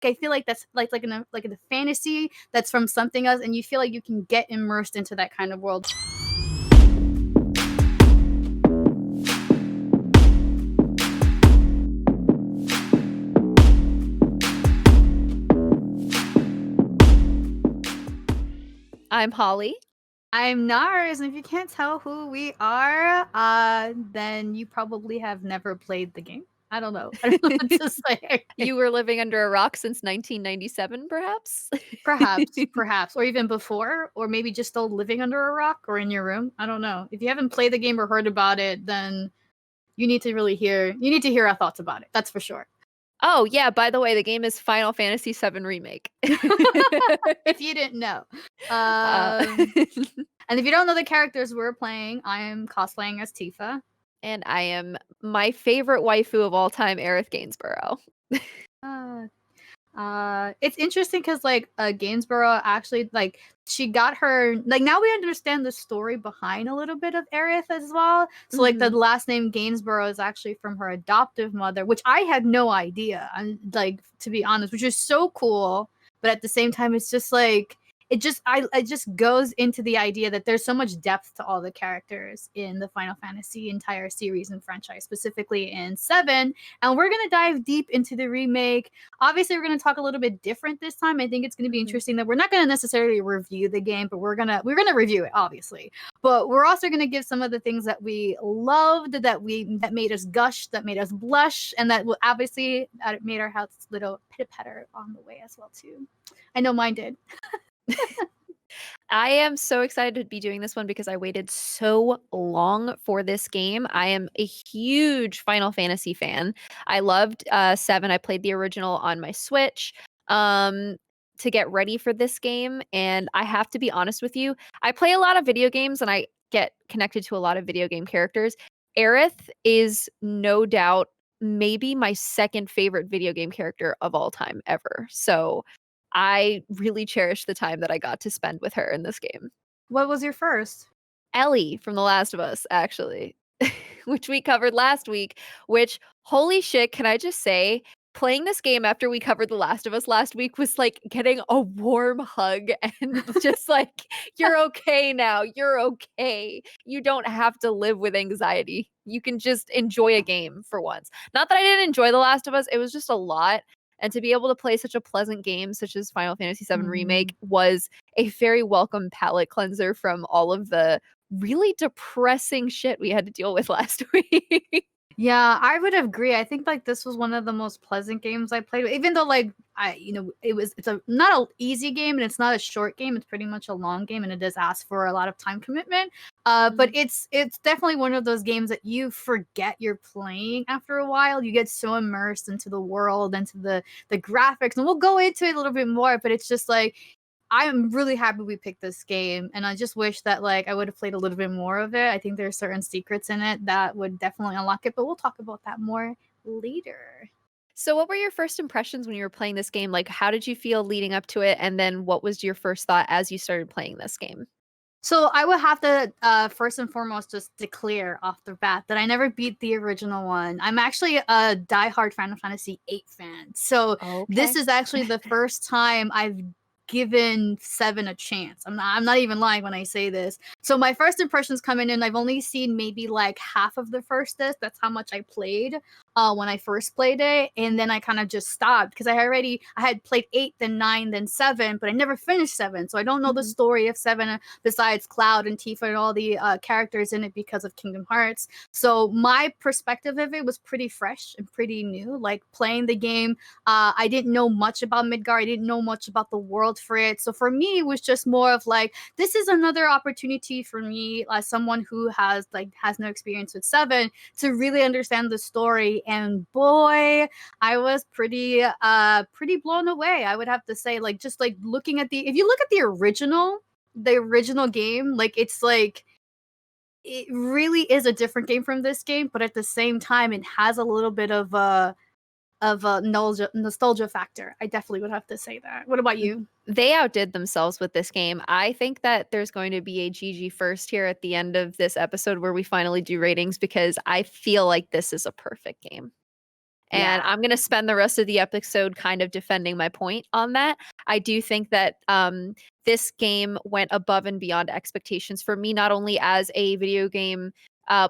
I feel like that's like in a fantasy that's from something else, and you feel like you can get immersed into that kind of world. I'm Holly. I'm Narz, and if you can't tell who we are, then you probably have never played the game. I don't know. I don't know what to say. You were living under a rock since 1997, perhaps? Perhaps, or even before, or maybe just still living under a rock or in your room. I don't know. If you haven't played the game or heard about it, then you need to hear our thoughts about it. That's for sure. Oh, yeah, by the way, the game is Final Fantasy VII Remake. If you didn't know. And if you don't know the characters we're playing, I am cosplaying as Tifa. And I am my favorite waifu of all time, Aerith Gainsborough. It's interesting because Gainsborough actually she got her now we understand the story behind a little bit of Aerith as well. So the last name Gainsborough is actually from her adoptive mother, which I had no idea. To be honest, which is so cool, but at the same time, it's just it just goes into the idea that there's so much depth to all the characters in the Final Fantasy entire series and franchise, specifically in 7. And we're going to dive deep into the remake. Obviously, we're going to talk a little bit different this time. I think it's going to be interesting that we're not going to necessarily review the game, but we're going to review it, obviously. But we're also going to give some of the things that we loved, that made us gush, that made us blush, and that obviously made our hearts a little pitter-patter on the way as well, too. I know mine did. I am so excited to be doing this one because I waited so long for this game. I am a huge Final Fantasy fan. I loved 7. I played the original on my Switch to get ready for this game. And I have to be honest with you, I play a lot of video games and I get connected to a lot of video game characters. Aerith is no doubt maybe my second favorite video game character of all time ever. So I really cherish the time that I got to spend with her in this game. What was your first? Ellie from The Last of Us, actually, which we covered last week, which, holy shit, can I just say, playing this game after we covered The Last of Us last week was like getting a warm hug and just like, you're okay now. You're okay. You don't have to live with anxiety. You can just enjoy a game for once. Not that I didn't enjoy The Last of Us. It was just a lot. And to be able to play such a pleasant game such as Final Fantasy VII Remake was a very welcome palate cleanser from all of the really depressing shit we had to deal with last week. Yeah, I would agree. I think this was one of the most pleasant games I played, even though it's not an easy game and it's not a short game. It's pretty much a long game and it does ask for a lot of time commitment. But it's definitely one of those games that you forget you're playing after a while. You get so immersed into the world, into the graphics, and we'll go into it a little bit more, but it's just I'm really happy we picked this game, and I just wish that I would have played a little bit more of it. I think there's certain secrets in it that would definitely unlock it, but we'll talk about that more later. So what were your first impressions when you were playing this game? How did you feel leading up to it? And then what was your first thought as you started playing this game? So I would have to first and foremost just declare off the bat that I never beat the original one. I'm actually a diehard Final Fantasy VIII fan. So This is actually the first time I've given 7 a chance. I'm not even lying when I say this. So my first impressions coming in, I've only seen maybe half of the first disc. That's how much I played when I first played it, and then I kind of just stopped because I had played 8, then 9, then 7, but I never finished 7. So I don't know the story of 7 besides Cloud and Tifa and all the characters in it because of Kingdom Hearts. So my perspective of it was pretty fresh and pretty new. Playing the game, I didn't know much about Midgar. I didn't know much about the world for it. So for me, it was just more of this is another opportunity for me as someone who has no experience with 7 to really understand the story. And boy, I was pretty blown away. I would have to say, looking at if you look at the original game, it really is a different game from this game, but at the same time, it has a little bit of a nostalgia factor. I definitely would have to say that. What about you? They outdid themselves with this game. I think that there's going to be a GG first here at the end of this episode where we finally do ratings because I feel like this is a perfect game. And Yeah. I'm going to spend the rest of the episode kind of defending my point on that. I do think that this game went above and beyond expectations for me, not only as a video game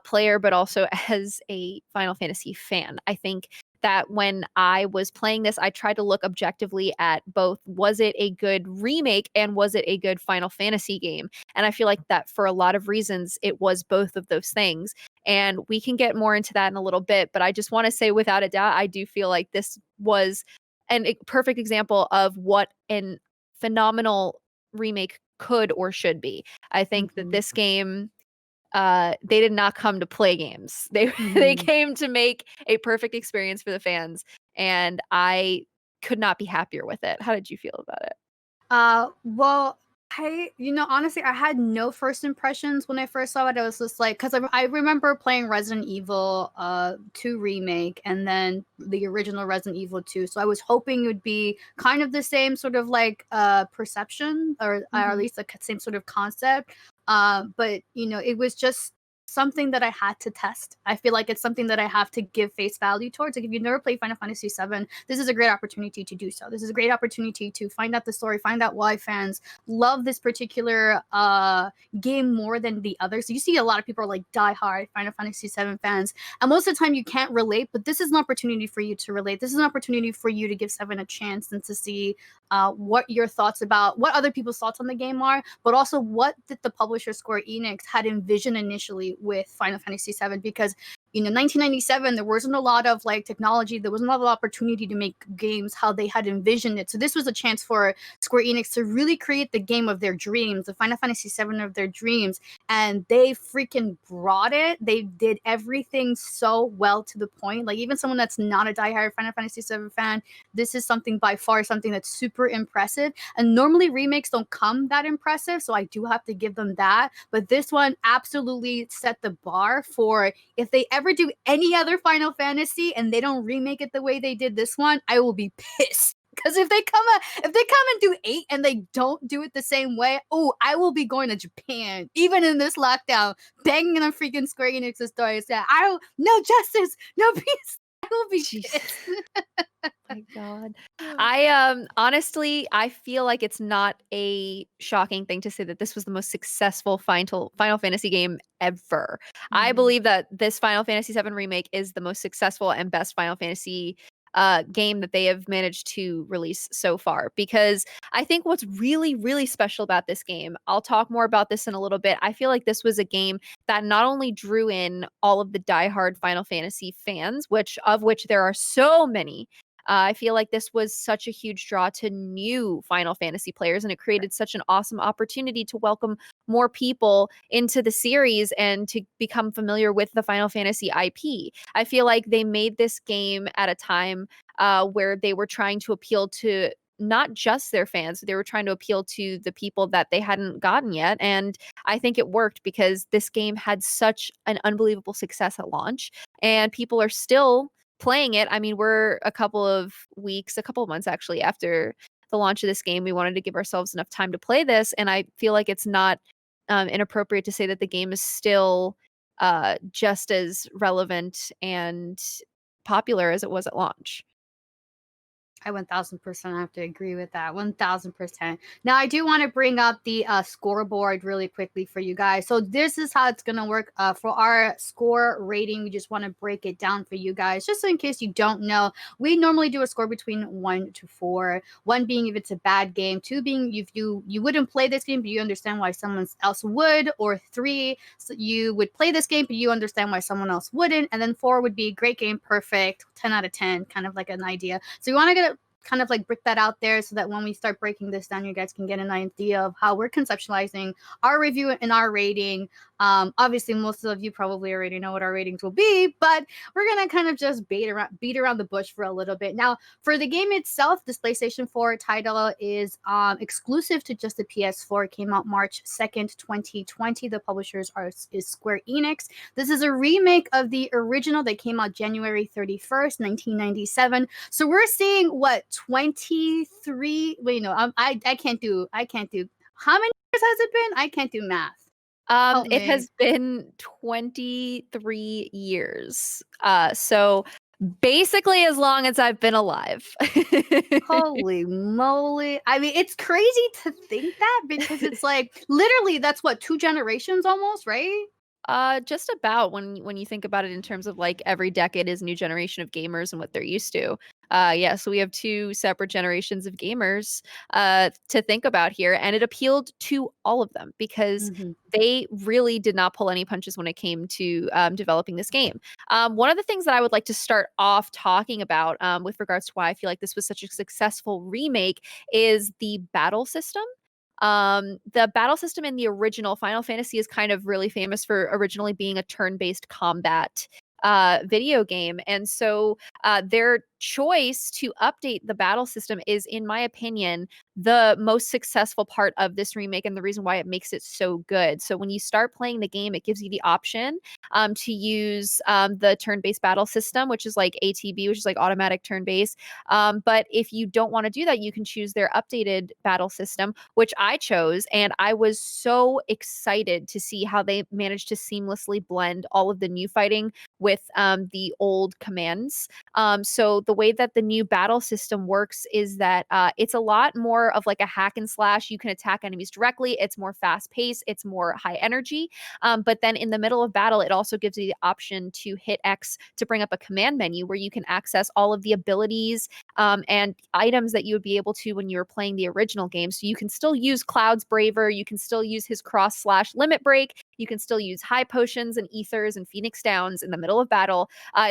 player, but also as a Final Fantasy fan. I think that when I was playing this, I tried to look objectively at both, was it a good remake and was it a good Final Fantasy game? And I feel like that for a lot of reasons, it was both of those things. And we can get more into that in a little bit, but I just want to say without a doubt, I do feel like this was a perfect example of what an phenomenal remake could or should be. I think that this game, they did not come to play games. They came to make a perfect experience for the fans, and I could not be happier with it. How did you feel about it? Well, honestly, I had no first impressions when I first saw it. I was just like, because I remember playing Resident Evil 2 Remake and then the original Resident Evil 2. So I was hoping it would be kind of the same sort of like perception or at least the same sort of concept. But, it was just something that I had to test. I feel like it's something that I have to give face value towards. Like if you've never played Final Fantasy VII, this is a great opportunity to do so. This is a great opportunity to find out the story, find out why fans love this particular game more than the others. So you see a lot of people are like diehard Final Fantasy VII fans, and most of the time you can't relate, but this is an opportunity for you to relate. This is an opportunity for you to give Seven a chance and to see what your thoughts about what other people's thoughts on the game are, but also what did the publisher Square Enix had envisioned initially with Final Fantasy VII, because 1997 there wasn't a lot of like technology, there wasn't a lot of opportunity to make games how they had envisioned it. So this was a chance for Square Enix to really create the game of their dreams, the Final Fantasy VII of their dreams, and they freaking brought it. They did everything so well to the point. Like even someone that's not a diehard Final Fantasy VII fan, this is something by far something that's super impressive. And normally remakes don't come that impressive, so I do have to give them that. But this one absolutely set the bar for if they ever do any other Final Fantasy and they don't remake it the way they did this one, I will be pissed. Because if they come and do 8 and they don't do it the same way, I will be going to Japan, even in this lockdown, banging on freaking Square Enix's door and saying, no justice, no peace. I will be pissed. My God. I honestly, I feel like it's not a shocking thing to say that this was the most successful Final Fantasy game ever. I believe that this Final Fantasy VII Remake is the most successful and best Final Fantasy game that they have managed to release so far, because I think what's really, really special about this game, I'll talk more about this in a little bit. I feel like this was a game that not only drew in all of the diehard Final Fantasy fans, which there are so many. I feel like this was such a huge draw to new Final Fantasy players, and it created such an awesome opportunity to welcome more people into the series and to become familiar with the Final Fantasy IP. I feel like they made this game at a time where they were trying to appeal to not just their fans, they were trying to appeal to the people that they hadn't gotten yet. And I think it worked because this game had such an unbelievable success at launch, and people are still playing it. I mean, we're a couple of months actually after the launch of this game. We wanted to give ourselves enough time to play this, and I feel like it's not inappropriate to say that the game is still just as relevant and popular as it was at launch. I 1000% have to agree with that. 1000%. Now, I do want to bring up the scoreboard really quickly for you guys. So this is how it's going to work for our score rating. We just want to break it down for you guys, just so in case you don't know. We normally do a score between 1 to 4. 1 being if it's a bad game, 2 being if you wouldn't play this game, but you understand why someone else would, or 3, so you would play this game, but you understand why someone else wouldn't, and then 4 would be great game, perfect, 10 out of 10, kind of like an idea. So you want to get kind of like break that out there so that when we start breaking this down, you guys can get an idea of how we're conceptualizing our review and our rating. Obviously, most of you probably already know what our ratings will be, but we're gonna kind of just beat around the bush for a little bit. Now, for the game itself, this PlayStation 4 title is exclusive to just the PS4. It came out March 2nd, 2020. The publishers is Square Enix. This is a remake of the original that came out January 31st, 1997. So we're seeing what 23. Wait, no, I can't do. How many years has it been? I can't do math. It has been 23 years. So Basically, as long as I've been alive. Holy moly. I mean, it's crazy to think that because it's like literally that's what 2 generations almost, right? Just about when you think about it in terms of like every decade is a new generation of gamers and what they're used to. Yeah, so we have 2 separate generations of gamers to think about here, and it appealed to all of them because Mhm. they really did not pull any punches when it came to developing this game. One of the things that I would like to start off talking about with regards to why I feel like this was such a successful remake is the battle system. The battle system in the original Final Fantasy is kind of really famous for originally being a turn-based combat video game. And so their choice to update the battle system is, in my opinion, the most successful part of this remake and the reason why it makes it so good. So when you start playing the game, it gives you the option to use the turn-based battle system, which is like ATB, which is like automatic turn-based. But if you don't want to do that, you can choose their updated battle system, which I chose. And I was so excited to see how they managed to seamlessly blend all of the new fighting with the old commands. So the way that the new battle system works is that it's a lot more of like a hack and slash. You can attack enemies directly. It's more fast paced. It's more high energy. But then in the middle of battle, it also gives you the option to hit X to bring up a command menu where you can access all of the abilities and items that you would be able to when you were playing the original game. So you can still use Cloud's Braver. You can still use his cross slash limit break. You can still use high potions and ethers and Phoenix Downs in the middle of battle.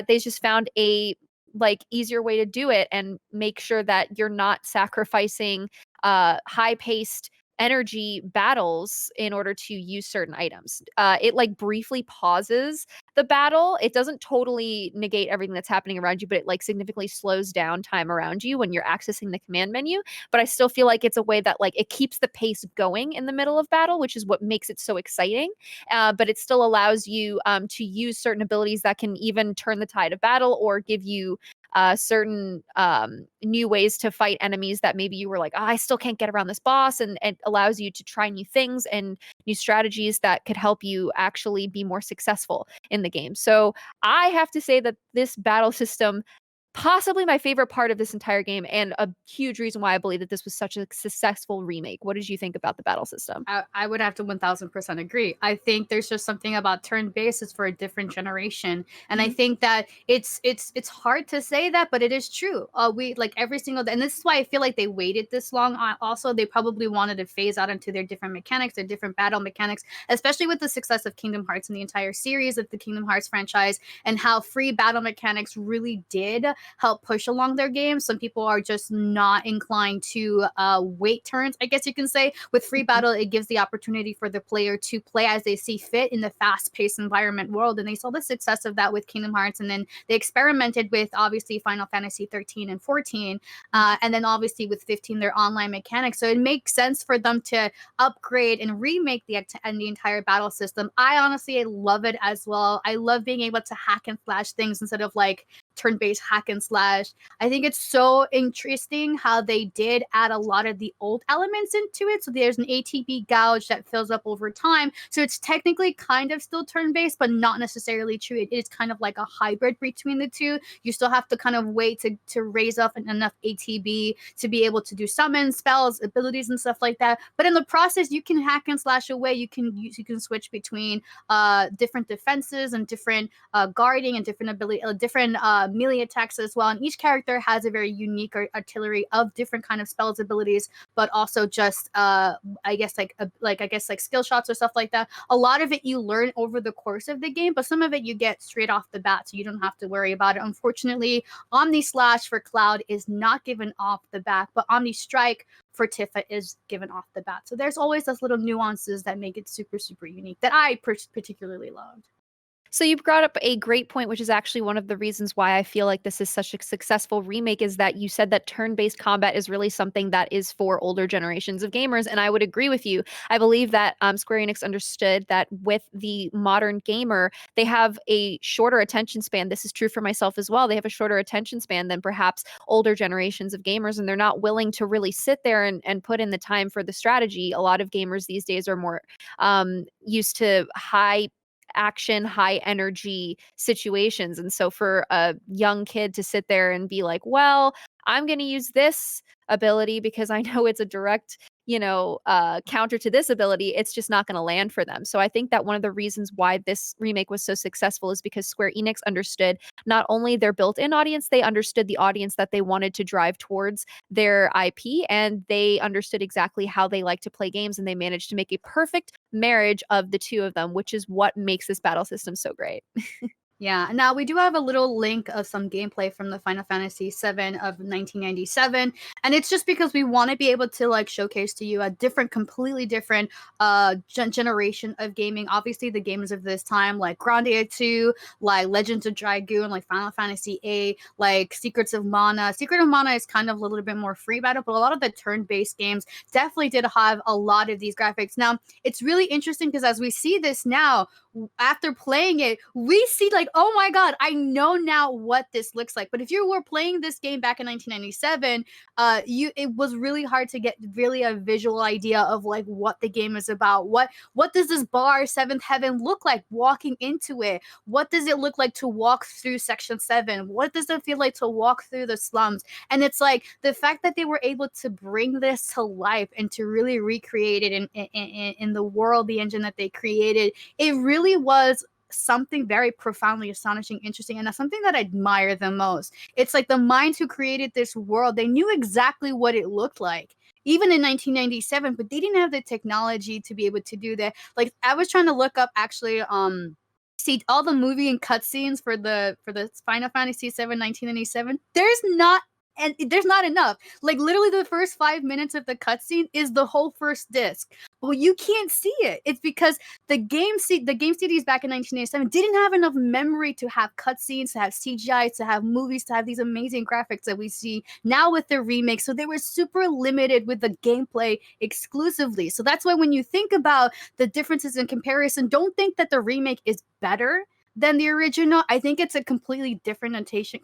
They just found a like easier way to do it and make sure that you're not sacrificing high paced energy battles in order to use certain items. It like briefly pauses the battle. It doesn't totally negate everything that's happening around you, but it like significantly slows down time around you when you're accessing the command menu. But I still feel like it's a way that like it keeps the pace going in the middle of battle, which is what makes it so exciting. But it still allows you to use certain abilities that can even turn the tide of battle or give you certain new ways to fight enemies that maybe you were like, oh, I still can't get around this boss, and it allows you to try new things and new strategies that could help you actually be more successful in the game. So I have to say that this battle system, possibly my favorite part of this entire game and a huge reason why I believe that this was such a successful remake. What did you think about the battle system? I would have to 1000% agree. I think there's just something about turn bases for a different generation, and I Mhm. think that it's hard to say that, but it is true. We like every single day, and this is why I feel like they waited this long. Also, they probably wanted to phase out into their different mechanics, their different battle mechanics, especially with the success of Kingdom Hearts and the entire series of the Kingdom Hearts franchise, and how free battle mechanics really did help push along their games. Some people are just not inclined to wait turns, I guess you can say. With free battle, it gives the opportunity for the player to play as they see fit in the fast-paced environment world, and they saw the success of that with Kingdom Hearts, and then they experimented with obviously Final Fantasy 13 and 14, and then obviously with 15 their online mechanics. So it makes sense for them to upgrade and remake the entire battle system. I honestly love it as well. I love being able to hack and slash things instead of like turn-based hack and slash. I think it's so interesting how they did add a lot of the old elements into it. So there's an ATB gouge that fills up over time. So it's technically kind of still turn-based, but not necessarily true. It is kind of like a hybrid between the two. You still have to kind of wait to raise up enough ATB to be able to do summons, spells, abilities, and stuff like that. But in the process, you can hack and slash away. You can switch between different defenses and different guarding and different ability, different melee attacks as well. And each character has a very unique artillery of different kind of spells, abilities, but also just I guess like skill shots or stuff like that. A lot of it you learn over the course of the game, but some of it you get straight off the bat, so you don't have to worry about it. Unfortunately, Omni Slash for Cloud is not given off the bat, but Omni Strike for Tifa is given off the bat. So there's always those little nuances that make it super, super unique that I particularly loved. So you brought up a great point, which is actually one of the reasons why I feel like this is such a successful remake, is that you said that turn-based combat is really something that is for older generations of gamers, and I would agree with you. I believe that Square Enix understood that with the modern gamer, they have a shorter attention span. This is true for myself as well. They have a shorter attention span than perhaps older generations of gamers, and they're not willing to really sit there and put in the time for the strategy. A lot of gamers these days are more used to high action, high energy situations. And so for a young kid to sit there and be like, well, I'm going to use this ability because I know it's a direct, counter to this ability, it's just not going to land for them. So I think that one of the reasons why this remake was so successful is because Square Enix understood not only their built-in audience, they understood the audience that they wanted to drive towards their IP, and they understood exactly how they like to play games, and they managed to make a perfect marriage of the two of them, which is what makes this battle system so great. Yeah, now we do have a little link of some gameplay from the Final Fantasy VII of 1997, and it's just because we want to be able to like showcase to you a completely different generation of gaming. Obviously, the games of this time, like Grandia 2, like Legends of Dragoon, like Final Fantasy VIII, like Secrets of Mana. Secret of Mana is kind of a little bit more free battle, but a lot of the turn-based games definitely did have a lot of these graphics. Now, it's really interesting because as we see this now, after playing it, we see like, oh my god, I know now what this looks like. But if you were playing this game back in 1997, it was really hard to get really a visual idea of like what the game is about. What does this bar Seventh Heaven look like walking into it? What does it look like to walk through Section 7? What does it feel like to walk through the slums? And it's like the fact that they were able to bring this to life and to really recreate it in the world, the engine that they created, it really was something very profoundly astonishing, interesting, and that's something that I admire the most. It's like the minds who created this world, they knew exactly what it looked like even in 1997, but they didn't have the technology to be able to do that. Like I was trying to look up actually see all the movie and cutscenes for the Final Fantasy VII 1997. There's not enough. Like literally the first 5 minutes of the cutscene is the whole first disc. Well, you can't see it. It's because the game studios back in 1987 didn't have enough memory to have cutscenes, to have CGI, to have movies, to have these amazing graphics that we see now with the remake. So they were super limited with the gameplay exclusively. So that's why when you think about the differences in comparison, don't think that the remake is better than the original. I think it's a completely different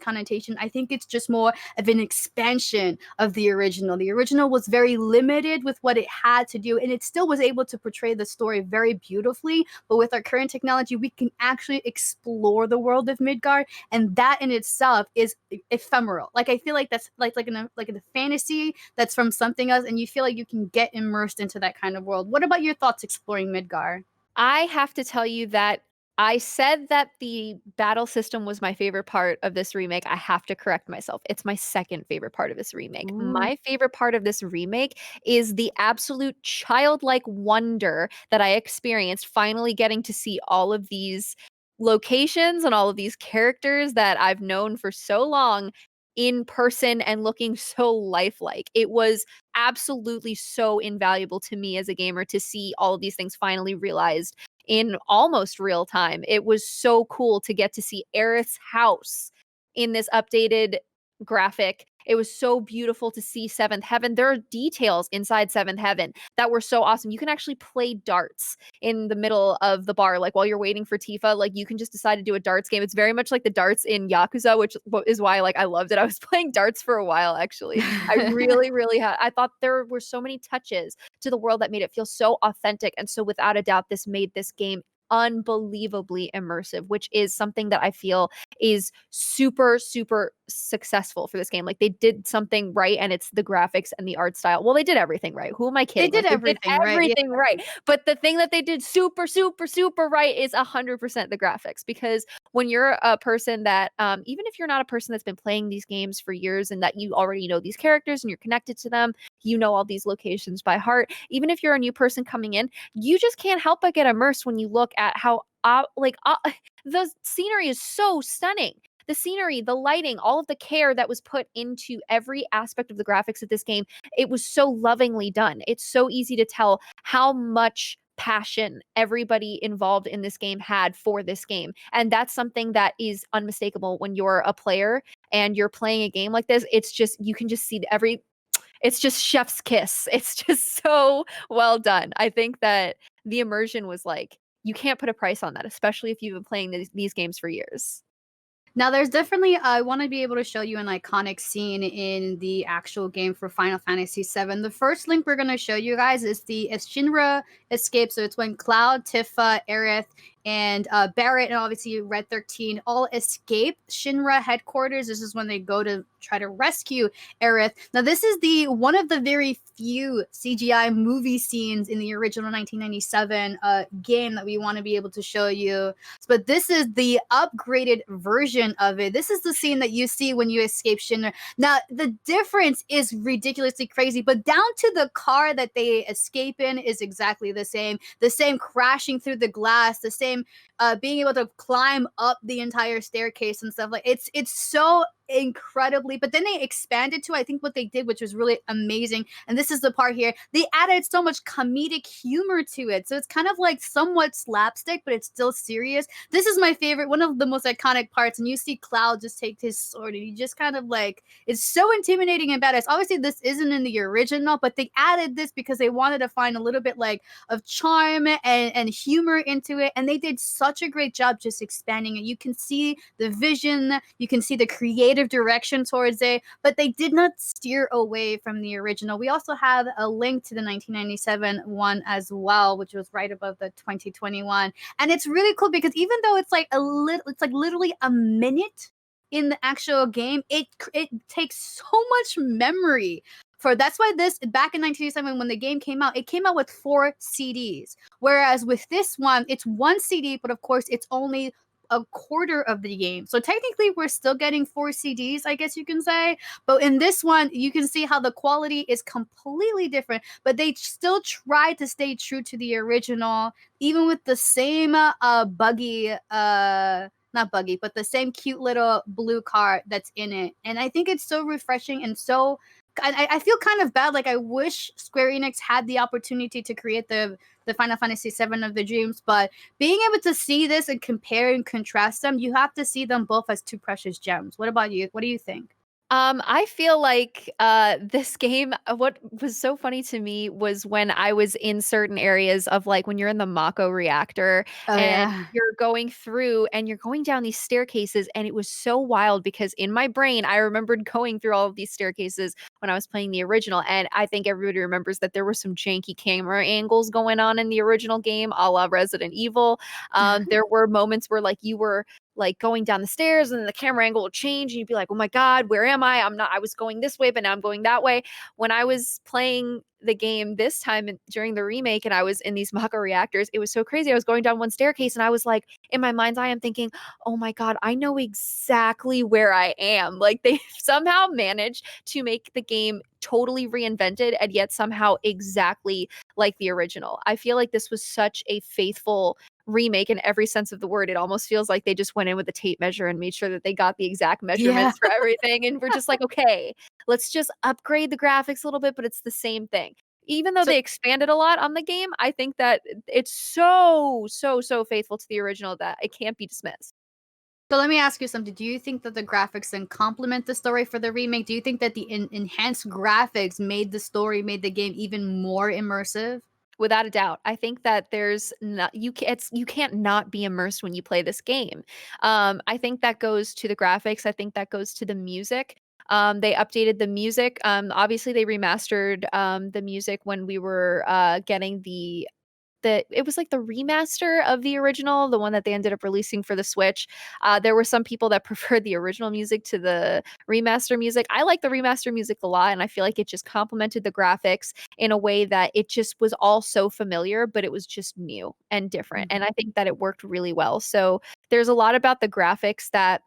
connotation. I think it's just more of an expansion of the original. The original was very limited with what it had to do, and it still was able to portray the story very beautifully. But with our current technology, we can actually explore the world of Midgard, and that in itself is ephemeral. Like I feel like that's like in a fantasy that's from something else, and you feel like you can get immersed into that kind of world. What about your thoughts exploring Midgard? I have to tell you that I said that the battle system was my favorite part of this remake. I have to correct myself. It's my second favorite part of this remake. Ooh. My favorite part of this remake is the absolute childlike wonder that I experienced finally getting to see all of these locations and all of these characters that I've known for so long in person and looking so lifelike. It was absolutely so invaluable to me as a gamer to see all of these things finally realized in almost real time. It was so cool to get to see Aerith's house in this updated graphic. It was so beautiful to see Seventh Heaven. There are details inside Seventh Heaven that were so awesome. You can actually play darts in the middle of the bar, like while you're waiting for Tifa. Like you can just decide to do a darts game. It's very much like the darts in Yakuza, which is why like I loved it. I was playing darts for a while actually. I really, really had. I thought there were so many touches to the world that made it feel so authentic, and so without a doubt, this made this game unbelievably immersive, which is something that I feel is super, super successful for this game. Like they did something right, and it's the graphics and the art style. Well, they did everything right. Who am I kidding? They did everything right. Everything right. But the thing that they did super, super, super right is 100% the graphics. Because when you're a person that, even if you're not a person that's been playing these games for years and that you already know these characters and you're connected to them, you know all these locations by heart. Even if you're a new person coming in, you just can't help but get immersed when you look at how the scenery is so stunning. The scenery, the lighting, all of the care that was put into every aspect of the graphics of this game, it was so lovingly done. It's so easy to tell how much passion everybody involved in this game had for this game. And that's something that is unmistakable when you're a player and you're playing a game like this. It's just, you can just see it's just chef's kiss. It's just so well done. I think that the immersion was like, you can't put a price on that, especially if you've been playing these games for years. Now, there's definitely, I want to be able to show you an iconic scene in the actual game for Final Fantasy VII. The first link we're going to show you guys is Shinra Escape. So it's when Cloud, Tifa, Aerith, and Barrett, and obviously Red 13 all escape Shinra headquarters. This is when they go to try to rescue Aerith. Now, this is one of the very few CGI movie scenes in the original 1997 game that we want to be able to show you. But this is the upgraded version of it. This is the scene that you see when you escape Shinra. Now, the difference is ridiculously crazy, but down to the car that they escape in is exactly the same. The same crashing through the glass, the same being able to climb up the entire staircase and stuff. Like it's so incredibly, but then they expanded to, I think what they did, which was really amazing, and this is the part here, they added so much comedic humor to it, so it's kind of like somewhat slapstick, but it's still serious. This is my favorite, one of the most iconic parts, and you see Cloud just take his sword, and he just kind of like, it's so intimidating and badass. Obviously this isn't in the original, but they added this because they wanted to find a little bit like of charm and humor into it, and they did such a great job just expanding it. You can see the vision, you can see the creative direction towards it, but they did not steer away from the original. We also have a link to the 1997 one as well, which was right above the 2021, and it's really cool because even though it's like it's like literally a minute in the actual game, it takes so much memory. That's why this, back in 1997 when the game came out, it came out with 4 CDs, whereas with this one it's 1 CD, but of course it's only a quarter of the game. So technically we're still getting 4 CDs, I guess you can say. But in this one, you can see how the quality is completely different, but they still try to stay true to the original, even with the same buggy, not buggy, but the same cute little blue car that's in it. And I think it's so refreshing and so, I feel kind of bad. Like I wish Square Enix had the opportunity to create the Final Fantasy VII of the Dreams, but being able to see this and compare and contrast them, you have to see them both as 2 precious gems. What about you? What do you think? I feel like this game, what was so funny to me was when I was in certain areas of like when you're in the Mako reactor Oh and yeah. you're going through and you're going down these staircases, and it was so wild because in my brain I remembered going through all of these staircases when I was playing the original, and I think everybody remembers that there were some janky camera angles going on in the original game, a la Resident Evil. There were moments where like you were like going down the stairs and the camera angle will change and you'd be like, oh my God, where am I? I was going this way, but now I'm going that way. When I was playing the game this time during the remake and I was in these Mako reactors, it was so crazy. I was going down one staircase and I was like, in my mind's eye, I'm thinking, oh my God, I know exactly where I am. Like they somehow managed to make the game totally reinvented and yet somehow exactly like the original. I feel like this was such a faithful remake in every sense of the word. It almost feels like they just went in with a tape measure and made sure that they got the exact measurements for everything. And we're just like, okay, let's just upgrade the graphics a little bit, but it's the same thing. Even though So they expanded a lot on the game, I think that it's so faithful to the original that it can't be dismissed. So let me ask you something. Do you think that the graphics then complement the story for the remake? Do you think that the enhanced graphics made the game even more immersive? Without a doubt. I think that there's not you can't not be immersed when you play this game. I think that goes to the graphics. I think that goes to the music. They updated the music. Obviously they remastered the music when we were getting it was like the remaster of the original, the one that they ended up releasing for the Switch. There were some people that preferred the original music to the remaster music. I like the remaster music a lot, and I feel like it just complemented the graphics in a way that it just was all so familiar, but it was just new and different. And I think that it worked really well. So there's a lot about the graphics that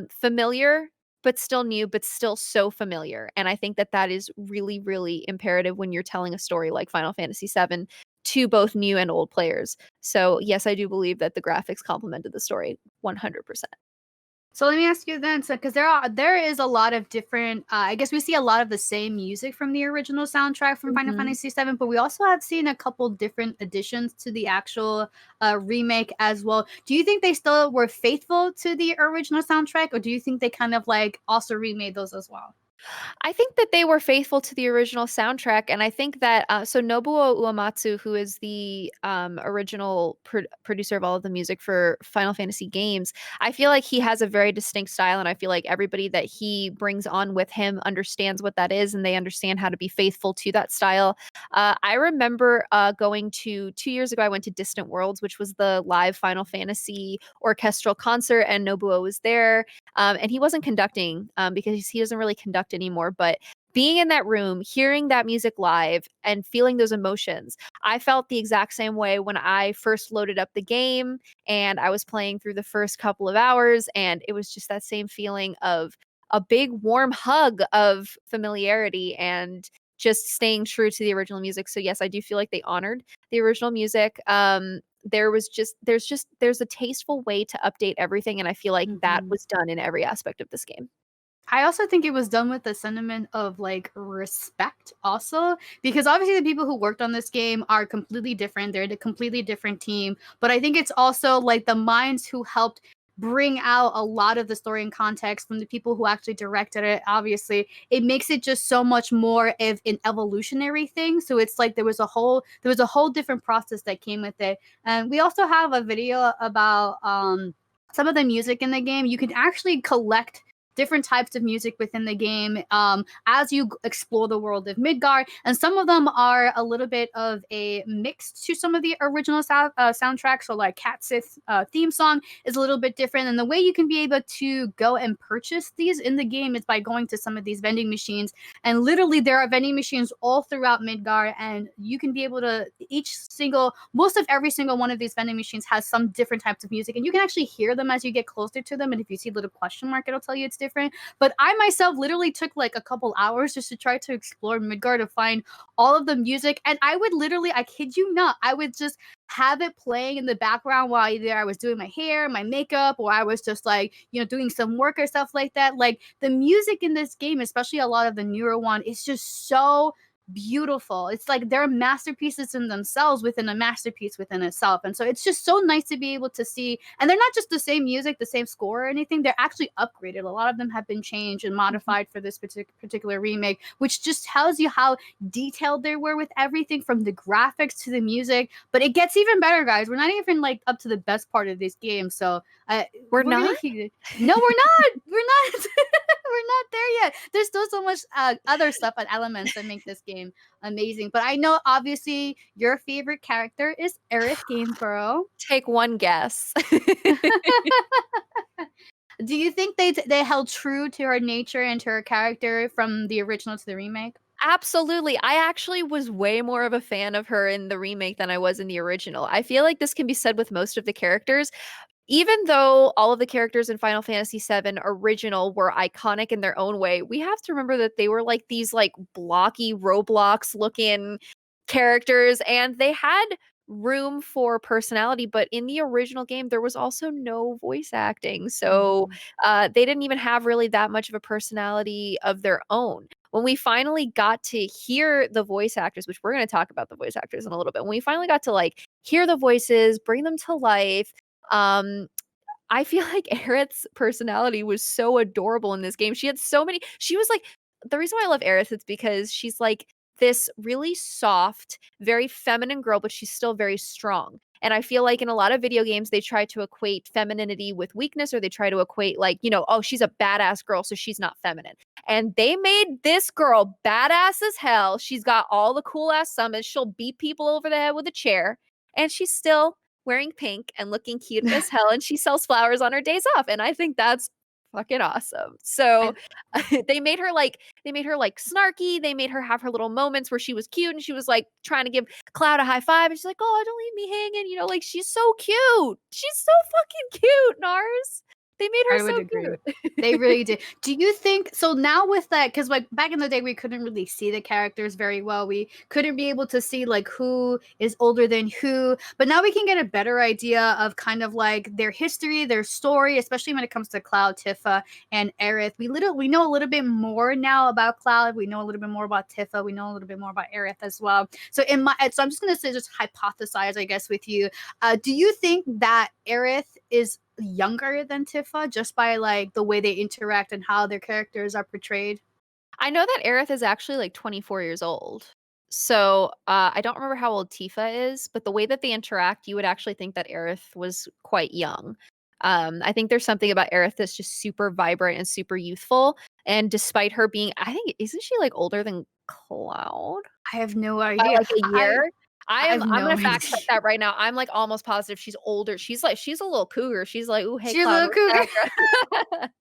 familiar but still new, but still so familiar. And I think that that is really, really imperative when you're telling a story like Final Fantasy VII to both new and old players. So yes, I do believe that the graphics complemented the story 100%. So let me ask you then, so because there is a lot of different, I guess we see a lot of the same music from the original soundtrack from Final Mhm. Fantasy VII, but we also have seen a couple different additions to the actual remake as well. Do you think they still were faithful to the original soundtrack, or do you think they kind of like also remade those as well? I think that they were faithful to the original soundtrack, and I think that so Nobuo Uematsu, who is the original producer of all of the music for Final Fantasy games, I feel like he has a very distinct style, and I feel like everybody that he brings on with him understands what that is, and they understand how to be faithful to that style. I remember going to 2 years ago, I went to Distant Worlds, which was the live Final Fantasy orchestral concert, and Nobuo was there. And he wasn't conducting because he doesn't really conduct anymore. But being in that room, hearing that music live, and feeling those emotions, I felt the exact same way when I first loaded up the game and I was playing through the first couple of hours. And it was just that same feeling of a big warm hug of familiarity and just staying true to the original music. So yes, I do feel like they honored the original music. There's a tasteful way to update everything, and I feel like that was done in every aspect of this game. I also think it was done with the sentiment of like respect also, because obviously the people who worked on this game are completely different. They're a completely different team, but I think it's also like the minds who helped bring out a lot of the story and context from the people who actually directed it. Obviously it makes it just so much more of an evolutionary thing, so it's like there was a whole different process that came with it. And we also have a video about some of the music in the game. You can actually collect different types of music within the game as you explore the world of Midgar, and some of them are a little bit of a mix to some of the original soundtracks. So like Cat Sith's theme song is a little bit different, and the way you can be able to go and purchase these in the game is by going to some of these vending machines. And literally there are vending machines all throughout Midgar, and you can be able to most of every single one of these vending machines has some different types of music, and you can actually hear them as you get closer to them. And if you see a little question mark, it'll tell you it's different. But I myself literally took like a couple hours just to try to explore Midgar to find all of the music. And I would literally, I kid you not, I would just have it playing in the background while either I was doing my hair, my makeup, or I was just like, doing some work or stuff like that. Like the music in this game, especially a lot of the newer one, is just so beautiful. It's like they're masterpieces in themselves within a masterpiece within itself. And so it's just so nice to be able to see, and they're not just the same music, the same score or anything, they're actually upgraded. A lot of them have been changed and modified for this particular remake, which just tells you how detailed they were with everything from the graphics to the music. But it gets even better, guys. We're not even like up to the best part of this game. So we're not? No, we're not. We're not. We're not there yet. There's still so much other stuff and elements that make this game amazing. But I know obviously your favorite character is Aerith Gainsborough. Take one guess. Do you think they held true to her nature and to her character from the original to the remake? Absolutely. I actually was way more of a fan of her in the remake than I was in the original. I feel like this can be said with most of the characters. Even though all of the characters in Final Fantasy VII original were iconic in their own way, we have to remember that they were like these like blocky Roblox looking characters, and they had room for personality, but in the original game there was also no voice acting. So they didn't even have really that much of a personality of their own. When we finally got to hear the voice actors, which we're going to talk about the voice actors in a little bit, when we finally got to like hear the voices, bring them to life, I feel like Aerith's personality was so adorable in this game. She was like, the reason why I love Aerith is because she's like this really soft, very feminine girl, but she's still very strong. And I feel like in a lot of video games, they try to equate femininity with weakness, or they try to equate like, oh, she's a badass girl, so she's not feminine. And they made this girl badass as hell. She's got all the cool ass summons. She'll beat people over the head with a chair, and she's still wearing pink and looking cute as hell, and she sells flowers on her days off, and I think that's fucking awesome. So they made her like snarky. They made her have her little moments where she was cute and she was like trying to give Cloud a high five, and she's like, "Oh, don't leave me hanging," like she's so cute. She's so fucking cute, Narz. They made her so cute. They really did. Do you think so now with that? Because like back in the day, we couldn't really see the characters very well. We couldn't be able to see like who is older than who. But now we can get a better idea of kind of like their history, their story, especially when it comes to Cloud, Tifa, and Aerith. We know a little bit more now about Cloud. We know a little bit more about Tifa. We know a little bit more about Aerith as well. So I'm just gonna say, just hypothesize, I guess, with you. Do you think that Aerith is younger than Tifa just by like the way they interact and how their characters are portrayed? I know that Aerith is actually like 24 years old. So I don't remember how old Tifa is, but the way that they interact, you would actually think that Aerith was quite young. I think there's something about Aerith that's just super vibrant and super youthful. And despite her being, I think, isn't she like older than Cloud I have no by idea. like a year? I have I'm no gonna fact check idea. that right now. I'm like almost positive she's older. She's a little cougar. She's like, ooh, hey She's a Cloud, little what's cougar. that?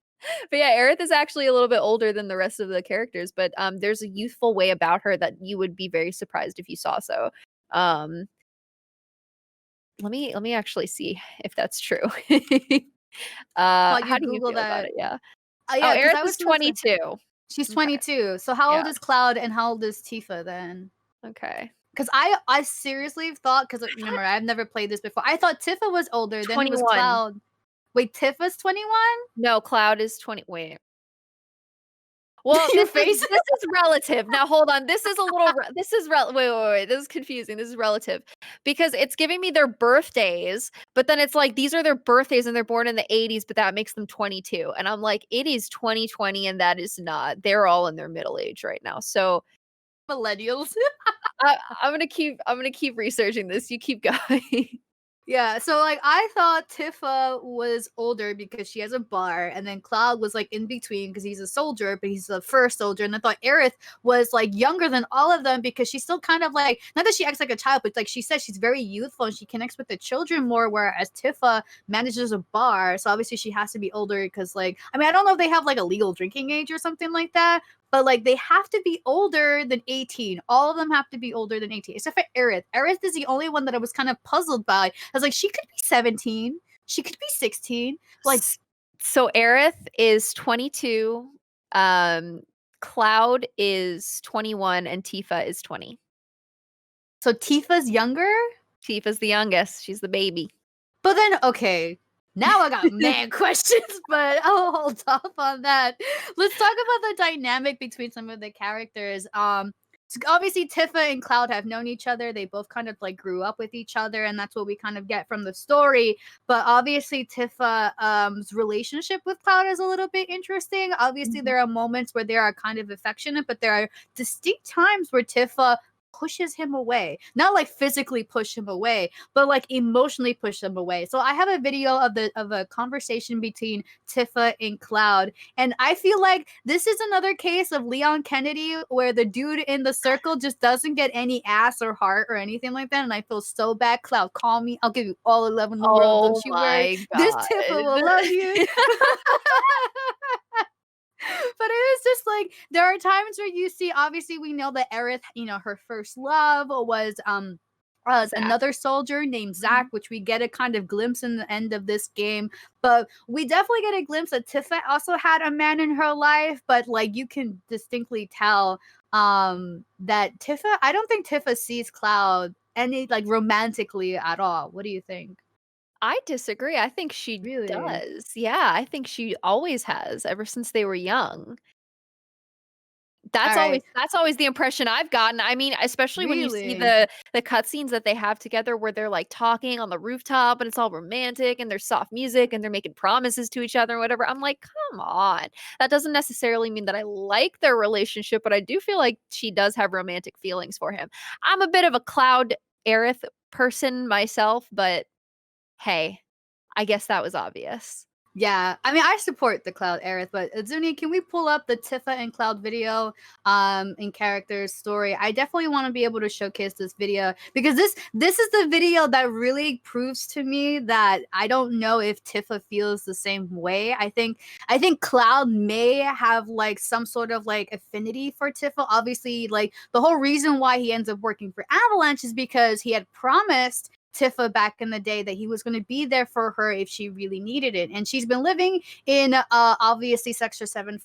But yeah, Aerith is actually a little bit older than the rest of the characters, but there's a youthful way about her that you would be very surprised if you saw so. Um, let me actually see if that's true. While you How do you Google feel about that. it? Yeah. Oh, Yeah, because Aerith I was is gonna say 22. she's Okay. 22. So how Yeah. old is Cloud and how old is Tifa then? Okay. Because I seriously thought, because remember I've never played this before. I thought Tifa was older. Then it was 21. Cloud. Wait, Tifa's 21? No, Cloud is 20. Wait. Well, Your this is face. this is relative. Now hold on. This is a little this is wait. This is confusing. This is relative. Because it's giving me their birthdays, but then it's like these are their birthdays and they're born in the 80s, but that makes them 22. And I'm like, it is 2020 and that is not. They're all in their middle age right now. So Millennials. I'm gonna keep researching this. You keep going. Yeah, so like I thought Tifa was older because she has a bar, and then Cloud was like in between because he's a soldier, but he's the first soldier. And I thought Aerith was like younger than all of them because she's still kind of like, not that she acts like a child, but like she says she's very youthful and she connects with the children more. Whereas Tifa manages a bar, so obviously she has to be older because like, I mean, I don't know if they have like a legal drinking age or something like that, but like they have to be older than 18. All of them have to be older than 18, except for Aerith. Aerith is the only one that I was kind of puzzled by. I was like, she could be 17, she could be 16. Like, So Aerith is 22, Cloud is 21, and Tifa is 20. so Tifa's younger? Tifa's the youngest. She's the baby. But then, okay, now I got mad questions, but I'll hold off on that. Let's talk about the dynamic between some of the characters. So obviously Tifa and Cloud have known each other. They both kind of like grew up with each other, and that's what we kind of get from the story. But obviously Tifa's relationship with Cloud is a little bit interesting. Obviously, there are moments where they are kind of affectionate, but there are distinct times where Tifa pushes him away. Not like physically push him away, but like emotionally push him away. So I have a video of a conversation between Tifa and Cloud, and I feel like this is another case of Leon Kennedy where the dude in the circle just doesn't get any ass or heart or anything like that, and I feel so bad. Cloud, call me. I'll give you all the love in the world. Oh Don't you worry. my This god. Tifa will love you. But it is just like there are times where you see, obviously we know that Aerith, her first love was another soldier named Zach, which we get a kind of glimpse in the end of this game. But we definitely get a glimpse that Tifa also had a man in her life, but like you can distinctly tell that Tifa, I don't think Tifa sees Cloud any like romantically at all. What do you think? I disagree. I think she Really? does. Yeah, I think she always has ever since they were young. All right. That's always the impression I've gotten. I mean, especially when you see Really? the cutscenes that they have together where they're like talking on the rooftop and it's all romantic and there's soft music and they're making promises to each other and whatever. I'm like, come on. That doesn't necessarily mean that I like their relationship, but I do feel like she does have romantic feelings for him. I'm a bit of a Cloud Aerith person myself, but hey, I guess that was obvious. Yeah, I mean, I support the Cloud Aerith, but Zuni, can we pull up the Tifa and Cloud video in characters story? I definitely want to be able to showcase this video because this is the video that really proves to me that I don't know if Tifa feels the same way. I think Cloud may have like some sort of like affinity for Tifa. Obviously, like the whole reason why he ends up working for Avalanche is because he had promised Tifa back in the day that he was going to be there for her if she really needed it. And she's been living in obviously Sector 7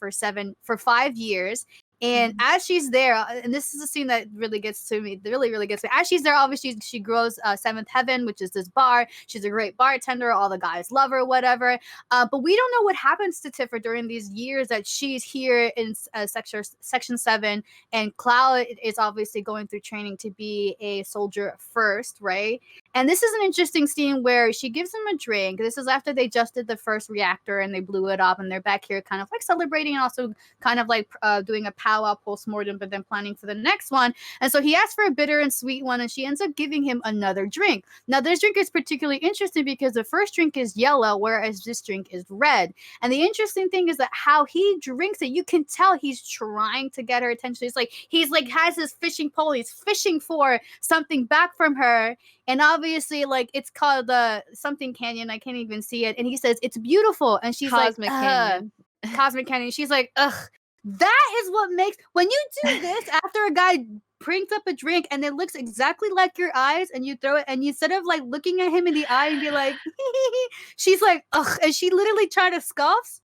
for 5 years. And as she's there, and this is a scene that really gets to me, really gets me. As she's there, obviously she grows Seventh Heaven, which is this bar. She's a great bartender. All the guys love her, whatever. But we don't know what happens to Tifa during these years that she's here in Section 7. And Cloud is obviously going through training to be a soldier first, right? And this is an interesting scene where she gives him a drink. This is after they just did the first reactor and they blew it up, and they're back here kind of like celebrating and also kind of like doing a powwow post-mortem, but then planning for the next one. And so he asks for a bitter and sweet one, and she ends up giving him another drink. Now, this drink is particularly interesting because the first drink is yellow, whereas this drink is red. And the interesting thing is that how he drinks it, you can tell he's trying to get her attention. It's like he's like has his fishing pole, he's fishing for something back from her. And obviously, like, it's called something canyon. I can't even see it. And he says, it's beautiful. And she's Cosmic like, Canyon. Cosmic Canyon. She's like, ugh. That is what makes, when you do this after a guy prinks up a drink and it looks exactly like your eyes and you throw it, and you, instead of like looking at him in the eye and be like, she's like, ugh. And she literally tried to scoff.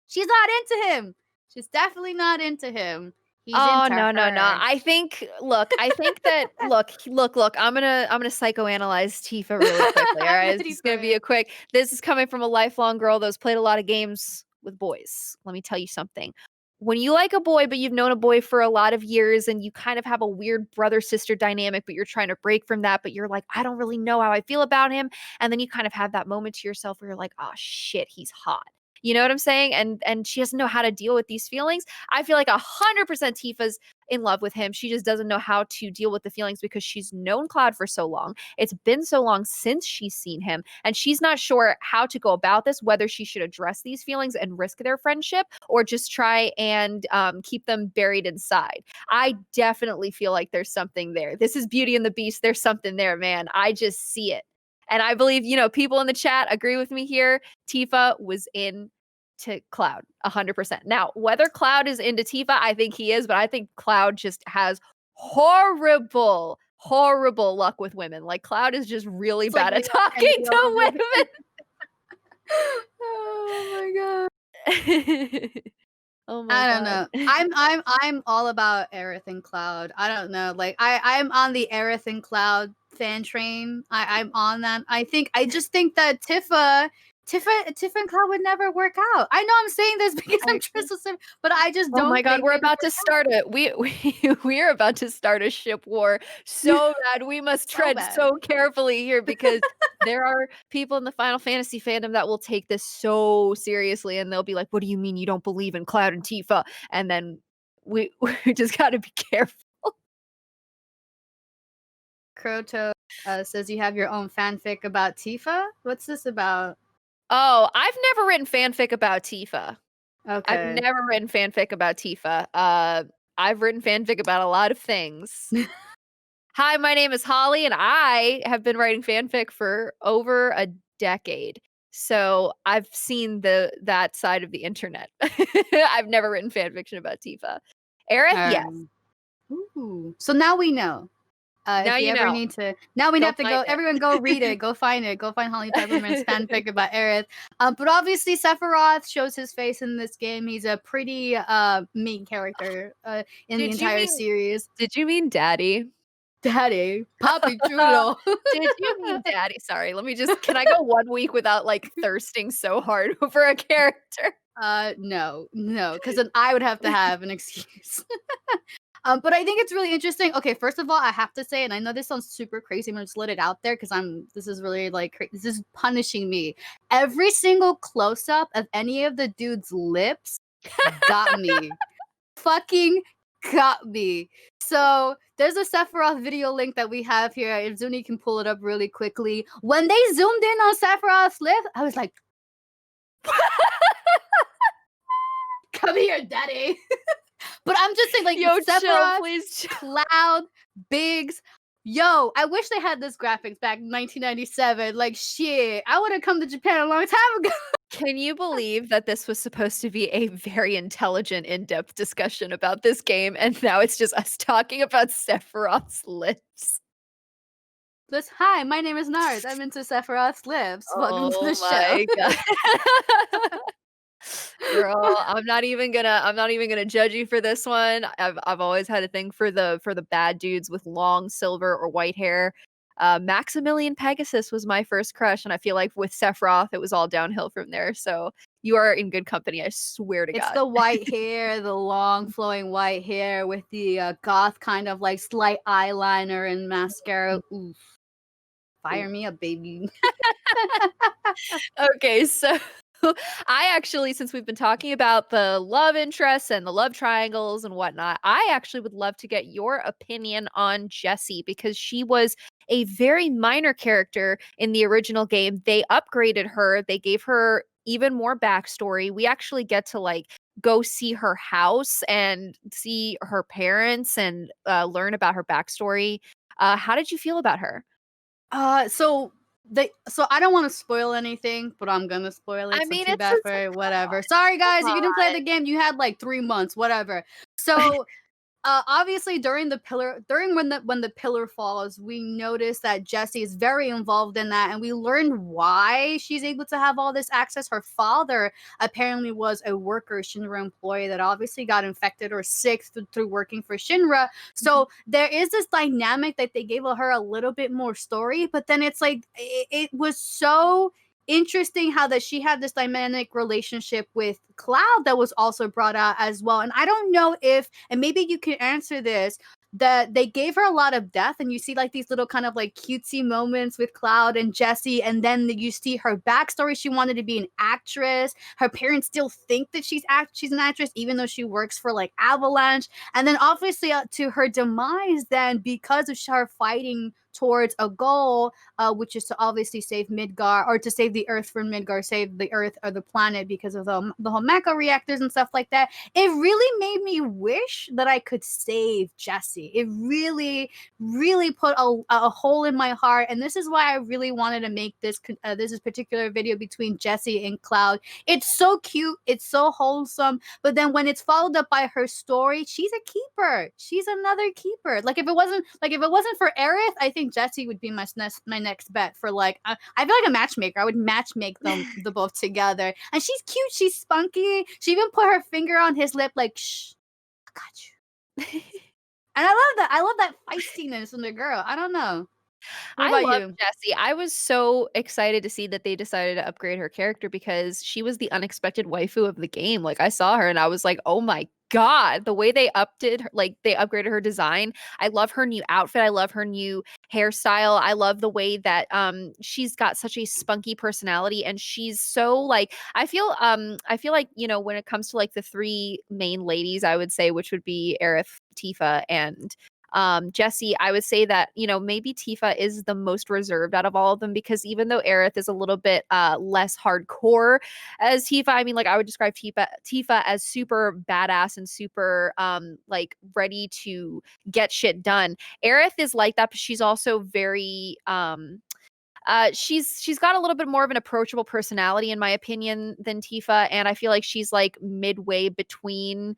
She's not into him. She's definitely not into him. He's Oh into no. her. I think that look. I'm gonna psychoanalyze Tifa really quickly. All right, it's gonna be a quick. This is coming from a lifelong girl that's played a lot of games with boys. Let me tell you something. When you like a boy, but you've known a boy for a lot of years and you kind of have a weird brother-sister dynamic, but you're trying to break from that, but you're like, I don't really know how I feel about him. And then you kind of have that moment to yourself where you're like, oh shit, he's hot. You know what I'm saying? And she doesn't know how to deal with these feelings. I feel like 100% Tifa's in love with him. She just doesn't know how to deal with the feelings because she's known Cloud for so long. It's been so long since she's seen him. And she's not sure how to go about this, whether she should address these feelings and risk their friendship or just try and keep them buried inside. I definitely feel like there's something there. This is Beauty and the Beast. There's something there, man. I just see it. And I believe, people in the chat agree with me here. Tifa was into Cloud 100%. Now, whether Cloud is into Tifa, I think he is, but I think Cloud just has horrible luck with women. Like, Cloud is just really bad at talking to women. Oh my god. Oh my god. I don't know. I'm all about Aerith and Cloud. I don't know. Like I'm on the Aerith and Cloud fan train. I'm on that. I just think that Tifa and Cloud would never work out. I know I'm saying this because I'm Tristan, but I just don't. Oh my god, we're about to start it. We are about to start a ship war so bad. We must tread so carefully here because there are people in the Final Fantasy fandom that will take this so seriously, and they'll be like, "What do you mean you don't believe in Cloud and Tifa?" And then we just got to be careful. Croto says you have your own fanfic about Tifa. What's this about? Oh, I've never written fanfic about Tifa. Okay. I've never written fanfic about Tifa. I've written fanfic about a lot of things. Hi, my name is Holly, and I have been writing fanfic for over a decade. So I've seen that side of the internet. I've never written fanfiction about Tifa. Aerith, yes. Ooh. So now we know. Now if you ever need to, now we have to go. Everyone, go read it. Go find it. Go find HollyPeppermint's fanfic about Aerith. But obviously, Sephiroth shows his face in this game. He's a pretty main character in the entire series. Did you mean Daddy? Daddy, Papi Chulo. Did you mean Daddy? Sorry. Can I go 1 week without like thirsting so hard over a character? No, because then I would have to have an excuse. But I think it's really interesting. Okay, first of all, I have to say, and I know this sounds super crazy, I'm gonna just let it out there because this is really like, this is punishing me. Every single close-up of any of the dude's lips got me. Fucking got me. So there's a Sephiroth video link that we have here. If Zuni can pull it up really quickly. When they zoomed in on Sephiroth's lip, I was like, come here, daddy. But I'm just saying, like, yo, Sephiroth, chill, please. Cloud, Biggs. Yo, I wish they had this graphics back in 1997. Like, shit, I would have come to Japan a long time ago. Can you believe that this was supposed to be a very intelligent, in-depth discussion about this game, and now it's just us talking about Sephiroth's lips? Hi, my name is Narz. I'm into Sephiroth's lips. Welcome to the show. God. Girl, I'm not even gonna judge you for this one. I've always had a thing for the bad dudes with long silver or white hair. Maximilian Pegasus was my first crush, and I feel like with Sephiroth, it was all downhill from there. So you are in good company. I swear to God. It's the white hair, the long flowing white hair with the goth kind of like slight eyeliner and mascara. Oof. Fire me up, baby. Okay, so I actually, since we've been talking about the love interests and the love triangles and whatnot, I actually would love to get your opinion on Jessie because she was a very minor character in the original game. They upgraded her, they gave her even more backstory. We actually get to like go see her house and see her parents and learn about her backstory. How did you feel about her? So I don't want to spoil anything, but I'm gonna spoil it. I So mean, too it's bad just for like, it. Whatever. Sorry guys, come if you didn't play on. the game, you had like 3 months. Whatever. So obviously during when the pillar falls, we notice that Jessie is very involved in that, and we learn why she's able to have all this access. Her father apparently was a worker, Shinra employee that obviously got infected or sick through working for Shinra. So there is this dynamic that they gave her a little bit more story, but then it's like it was so interesting how that she had this dynamic relationship with Cloud that was also brought out as well. And I don't know if, and maybe you can answer this, that they gave her a lot of depth, and you see like these little kind of like cutesy moments with Cloud and Jessie, and then you see her backstory. She wanted to be an actress. Her parents still think that she's an actress, even though she works for like Avalanche. And then obviously to her demise, then because of her fighting towards a goal, which is to obviously save Midgar, or to save the Earth from Midgar, save the Earth or the planet because of the whole mecha reactors and stuff like that. It really made me wish that I could save Jessie. It really, really put a hole in my heart, and this is why I really wanted to make this particular video between Jessie and Cloud. It's so cute, it's so wholesome, but then when it's followed up by her story, she's a keeper. She's another keeper. Like if it wasn't for Aerith, I think Jessie would be my next bet for like I feel like a matchmaker. I would matchmake them the both together. And she's cute, she's spunky. She even put her finger on his lip like, shh, I got you. And I love that feistiness in the girl. I don't know. What I about love you? Jessie. I was so excited to see that they decided to upgrade her character because she was the unexpected waifu of the game. Like I saw her and I was like, "Oh my god, the way they update her, like they upgraded her design. I love her new outfit. I love her new hairstyle. I love the way that she's got such a spunky personality and she's so like I feel like, you know, when it comes to like the three main ladies, I would say, which would be Aerith, Tifa, and Jessie, I would say that, you know, maybe Tifa is the most reserved out of all of them because even though Aerith is a little bit less hardcore as Tifa, I mean, like I would describe Tifa as super badass and super like ready to get shit done. Aerith is like that, but she's also very she's got a little bit more of an approachable personality in my opinion than Tifa, and I feel like she's like midway between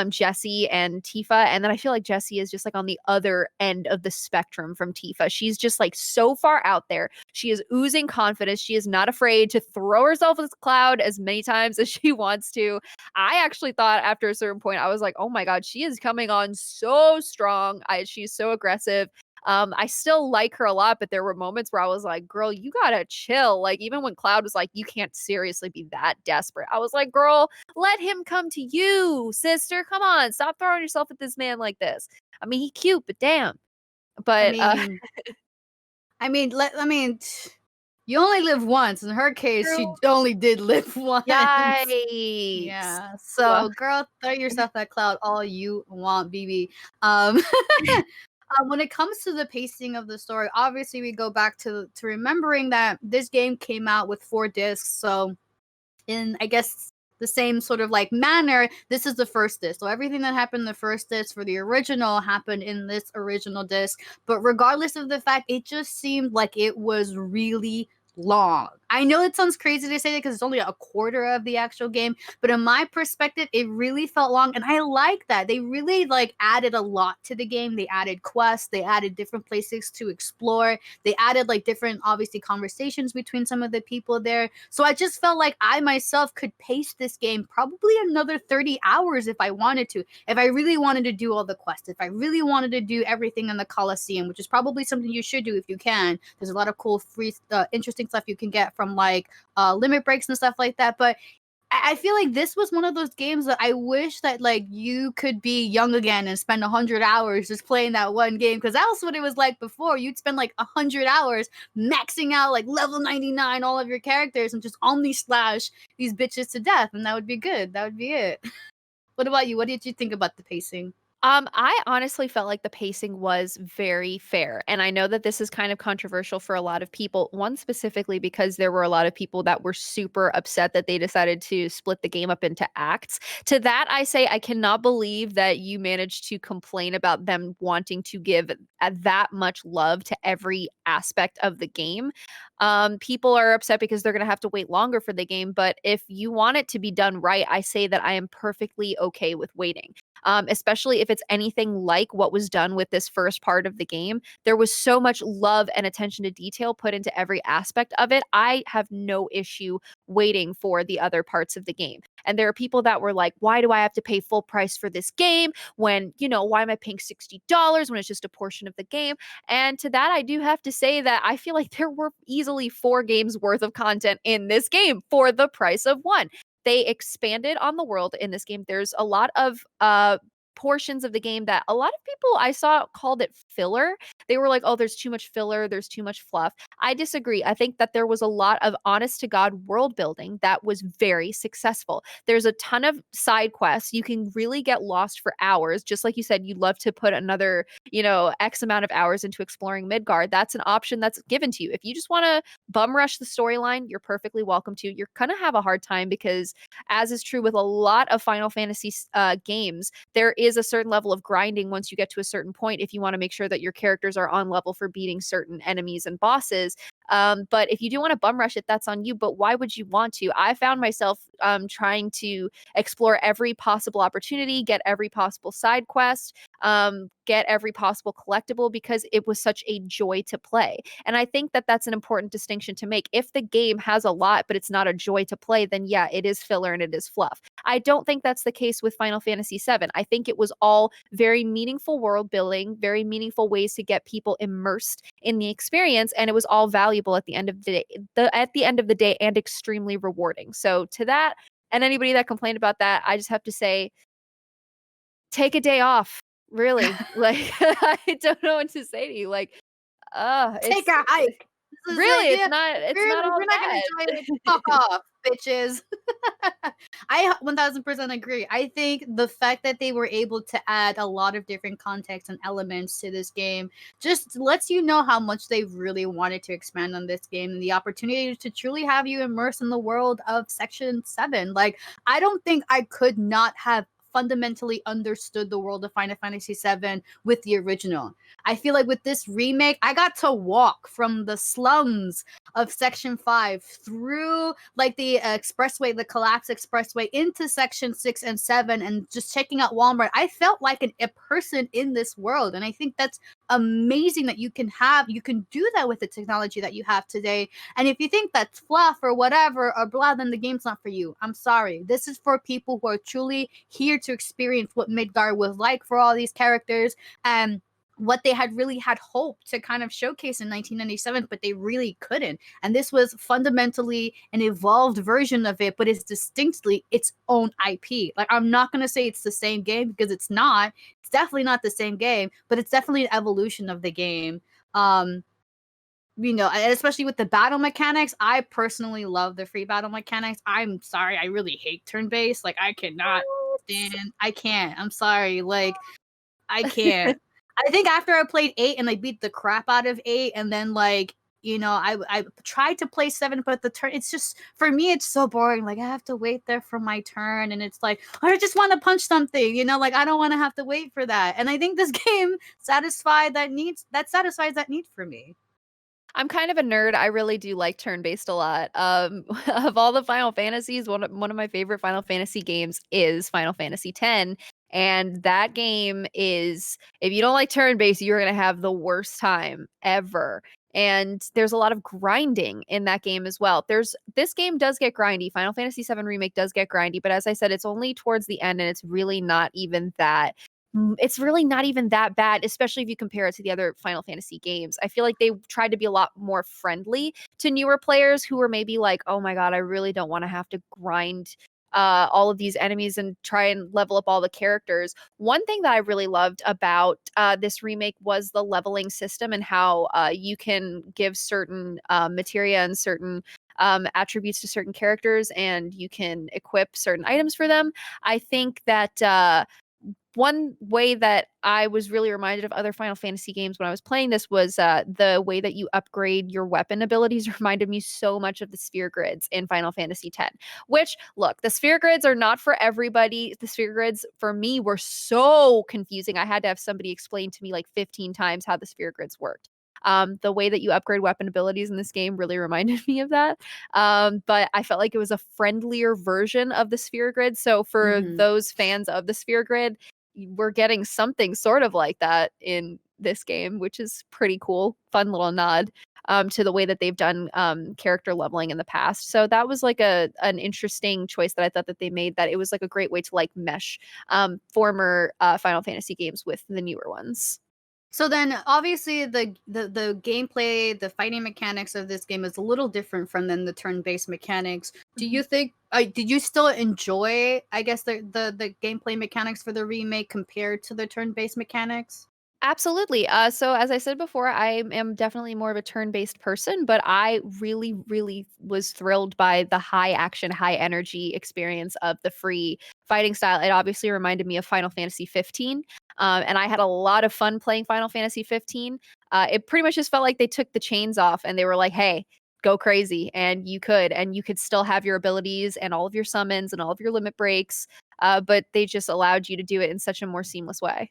Jessie and Tifa, and then I feel like Jessie is just like on the other end of the spectrum from Tifa. She's just like so far out there. She is oozing confidence. She is not afraid to throw herself at the cloud as many times as she wants to. I actually thought after a certain point I was like, oh my god, she is coming on so strong. She's so aggressive. I still like her a lot, but there were moments where I was like, girl, you gotta chill. Like, even when Cloud was like, you can't seriously be that desperate. I was like, girl, let him come to you, sister. Come on, stop throwing yourself at this man like this. I mean, he cute, but damn. I But mean, you only live once. In her case, she true. only did live once. Yikes. Yeah. So, girl, throw yourself at Cloud all you want, BB. Um, when it comes to the pacing of the story, obviously we go back to remembering that this game came out with 4 discs. So, in I guess the same sort of like manner, this is the first disc. So everything that happened in the first disc for the original happened in this original disc. But regardless of the fact, it just seemed like it was really long. I know it sounds crazy to say that because it's only a quarter of the actual game, but in my perspective, it really felt long, and I like that. They really like added a lot to the game. They added quests, they added different places to explore, they added like different obviously conversations between some of the people there. So I just felt like I myself could pace this game probably another 30 hours if I wanted to. If I really wanted to do all the quests, if I really wanted to do everything in the Coliseum, which is probably something you should do if you can. There's a lot of cool free interesting stuff you can get from like limit breaks and stuff like that. But I feel like this was one of those games that I wish that like you could be young again and spend 100 hours just playing that one game, because that was what it was like before. You'd spend like 100 hours maxing out like level 99 all of your characters and just omni slash these bitches to death, and that would be good. That would be it. What about you? What did you think about the pacing? I honestly felt like the pacing was very fair. And I know that this is kind of controversial for a lot of people. One specifically because there were a lot of people that were super upset that they decided to split the game up into acts. To that, I say I cannot believe that you managed to complain about them wanting to give that much love to every aspect of the game. People are upset because they're going to have to wait longer for the game. But if you want it to be done right, I say that I am perfectly okay with waiting. Especially if it's anything like what was done with this first part of the game. There was so much love and attention to detail put into every aspect of it. I have no issue waiting for the other parts of the game. And there are people that were like, why do I have to pay full price for this game when, why am I paying $60 when it's just a portion of the game? And to that, I do have to say that I feel like there were easily 4 games worth of content in this game for the price of one. They expanded on the world in this game. There's a lot of portions of the game that a lot of people I saw called it filler. They were like, "Oh, there's too much filler, there's too much fluff." I disagree. I think that there was a lot of honest to God world building that was very successful. There's a ton of side quests. You can really get lost for hours. Just like you said, you'd love to put another, X amount of hours into exploring Midgard. That's an option that's given to you. If you just want to bum rush the storyline, you're perfectly welcome to. You're going to have a hard time because, as is true with a lot of Final Fantasy games, there is a certain level of grinding once you get to a certain point if you want to make sure that your characters are on level for beating certain enemies and bosses. But if you do want to bum rush it, that's on you. But why would you want to? I found myself trying to explore every possible opportunity, get every possible side quest, get every possible collectible because it was such a joy to play. And I think that that's an important distinction to make. If the game has a lot, but it's not a joy to play, then yeah, it is filler and it is fluff. I don't think that's the case with Final Fantasy VII. I think it was all very meaningful world building, very meaningful ways to get people immersed in the experience, and it was all valuable at the end of the day, and extremely rewarding. So to that, and anybody that complained about that, I just have to say, take a day off. Really, like I don't know what to say to you. Like, Take a hike. Really, it's not all we're not bad. gonna enjoy it. Fuck off, bitches. I 1000% agree. I think the fact that they were able to add a lot of different context and elements to this game just lets you know how much they really wanted to expand on this game and the opportunity to truly have you immersed in the world of Section 7. Like, I don't think I could not have fundamentally understood the world of Final Fantasy VII with the original. I feel like with this remake, I got to walk from the slums of Section 5 through like the expressway, the collapsed expressway into Section 6 and 7 and just checking out Walmart. I felt like a person in this world. And I think that's amazing that you can do that with the technology that you have today. And if you think that's fluff or whatever or blah, then the game's not for you. I'm sorry. This is for people who are truly here to experience what Midgard was like for all these characters and what they had really had hope to kind of showcase in 1997, but they really couldn't. And this was fundamentally an evolved version of it, but it's distinctly its own IP. Like, I'm not going to say it's the same game because it's not. It's definitely not the same game, but it's definitely an evolution of the game. And especially with the battle mechanics, I personally love the free battle mechanics. I'm sorry, I really hate turn-based. Like, I cannot stand. I can't. I'm sorry. Like, I can't. I think after I played 8 and I beat the crap out of 8, and then I tried to play 7, but the turn, it's just, for me, it's so boring. Like, I have to wait there for my turn, and it's like, I just want to punch something, like, I don't want to have to wait for that. And I think this game satisfies that need for me. I'm kind of a nerd. I really do like turn-based a lot. Of all the Final Fantasies, one of my favorite Final Fantasy games is Final Fantasy X. And that game is, if you don't like turn-based, you're going to have the worst time ever. And there's a lot of grinding in that game as well. This game does get grindy. Final Fantasy VII Remake does get grindy, but as I said, it's only towards the end, and it's really not even that bad, especially if you compare it to the other Final Fantasy games. I feel like they tried to be a lot more friendly to newer players who were maybe like, oh my God, I really don't want to have to grind all of these enemies and try and level up all the characters. One thing that I really loved about this remake was the leveling system and how you can give certain materia and certain attributes to certain characters, and you can equip certain items for them. I think that one way that I was really reminded of other Final Fantasy games when I was playing this was the way that you upgrade your weapon abilities reminded me so much of the sphere grids in Final Fantasy X. Which, look, the sphere grids are not for everybody. The sphere grids for me were so confusing. I had to have somebody explain to me like 15 times how the sphere grids worked. The way that you upgrade weapon abilities in this game really reminded me of that. But I felt like it was a friendlier version of the sphere grid. So for those fans of the sphere grid, we're getting something sort of like that in this game, which is pretty cool. Fun little nod to the way that they've done character leveling in the past. So that was like an interesting choice that I thought that they made, that it was like a great way to like mesh former Final Fantasy games with the newer ones. So then, obviously, the gameplay, the fighting mechanics of this game is a little different from then the turn-based mechanics. Do you think? Did you still enjoy, I guess, the gameplay mechanics for the remake compared to the turn-based mechanics? Absolutely. So as I said before, I am definitely more of a turn-based person, but I really, really was thrilled by the high action, high energy experience of the free fighting style. It obviously reminded me of Final Fantasy 15. And I had a lot of fun playing Final Fantasy 15. It pretty much just felt like they took the chains off and they were like, hey, go crazy. And you could still have your abilities and all of your summons and all of your limit breaks. But they just allowed you to do it in such a more seamless way.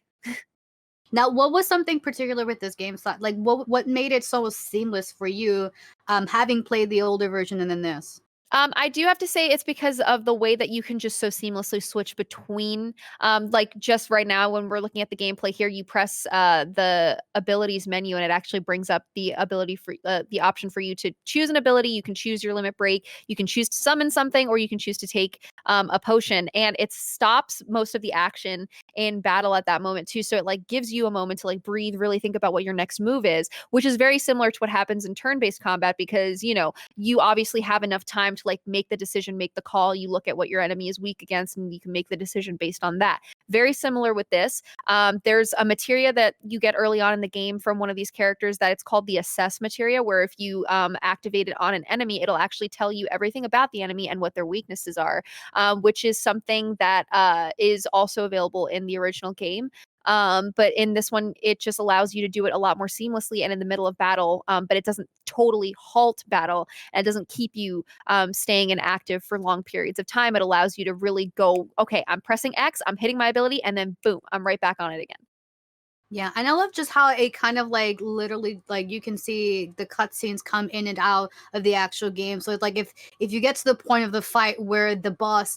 Now, what was something particular with this game? Like, what made it so seamless for you, having played the older version and then this? I do have to say it's because of the way that you can just so seamlessly switch between, like just right now when we're looking at the gameplay here, you press the abilities menu and it actually brings up the ability for the option for you to choose an ability. You can choose your limit break. You can choose to summon something, or you can choose to take a potion, and it stops most of the action in battle at that moment too. So it like gives you a moment to like breathe, really think about what your next move is, which is very similar to what happens in turn-based combat because you obviously have enough time to like make the decision, make the call. You look at what your enemy is weak against and you can make the decision based on that. Very similar with this. There's a materia that you get early on in the game from one of these characters that it's called the assess materia, where if you activate it on an enemy, it'll actually tell you everything about the enemy and what their weaknesses are, which is something that is also available in the original game. But in this one, it just allows you to do it a lot more seamlessly and in the middle of battle, but it doesn't totally halt battle and it doesn't keep you staying inactive for long periods of time. It allows you to really go, okay, I'm pressing X, I'm hitting my ability, and then boom, I'm right back on it again. Yeah, and I love just how it kind of like literally like you can see the cutscenes come in and out of the actual game. So it's like if you get to the point of the fight where the boss,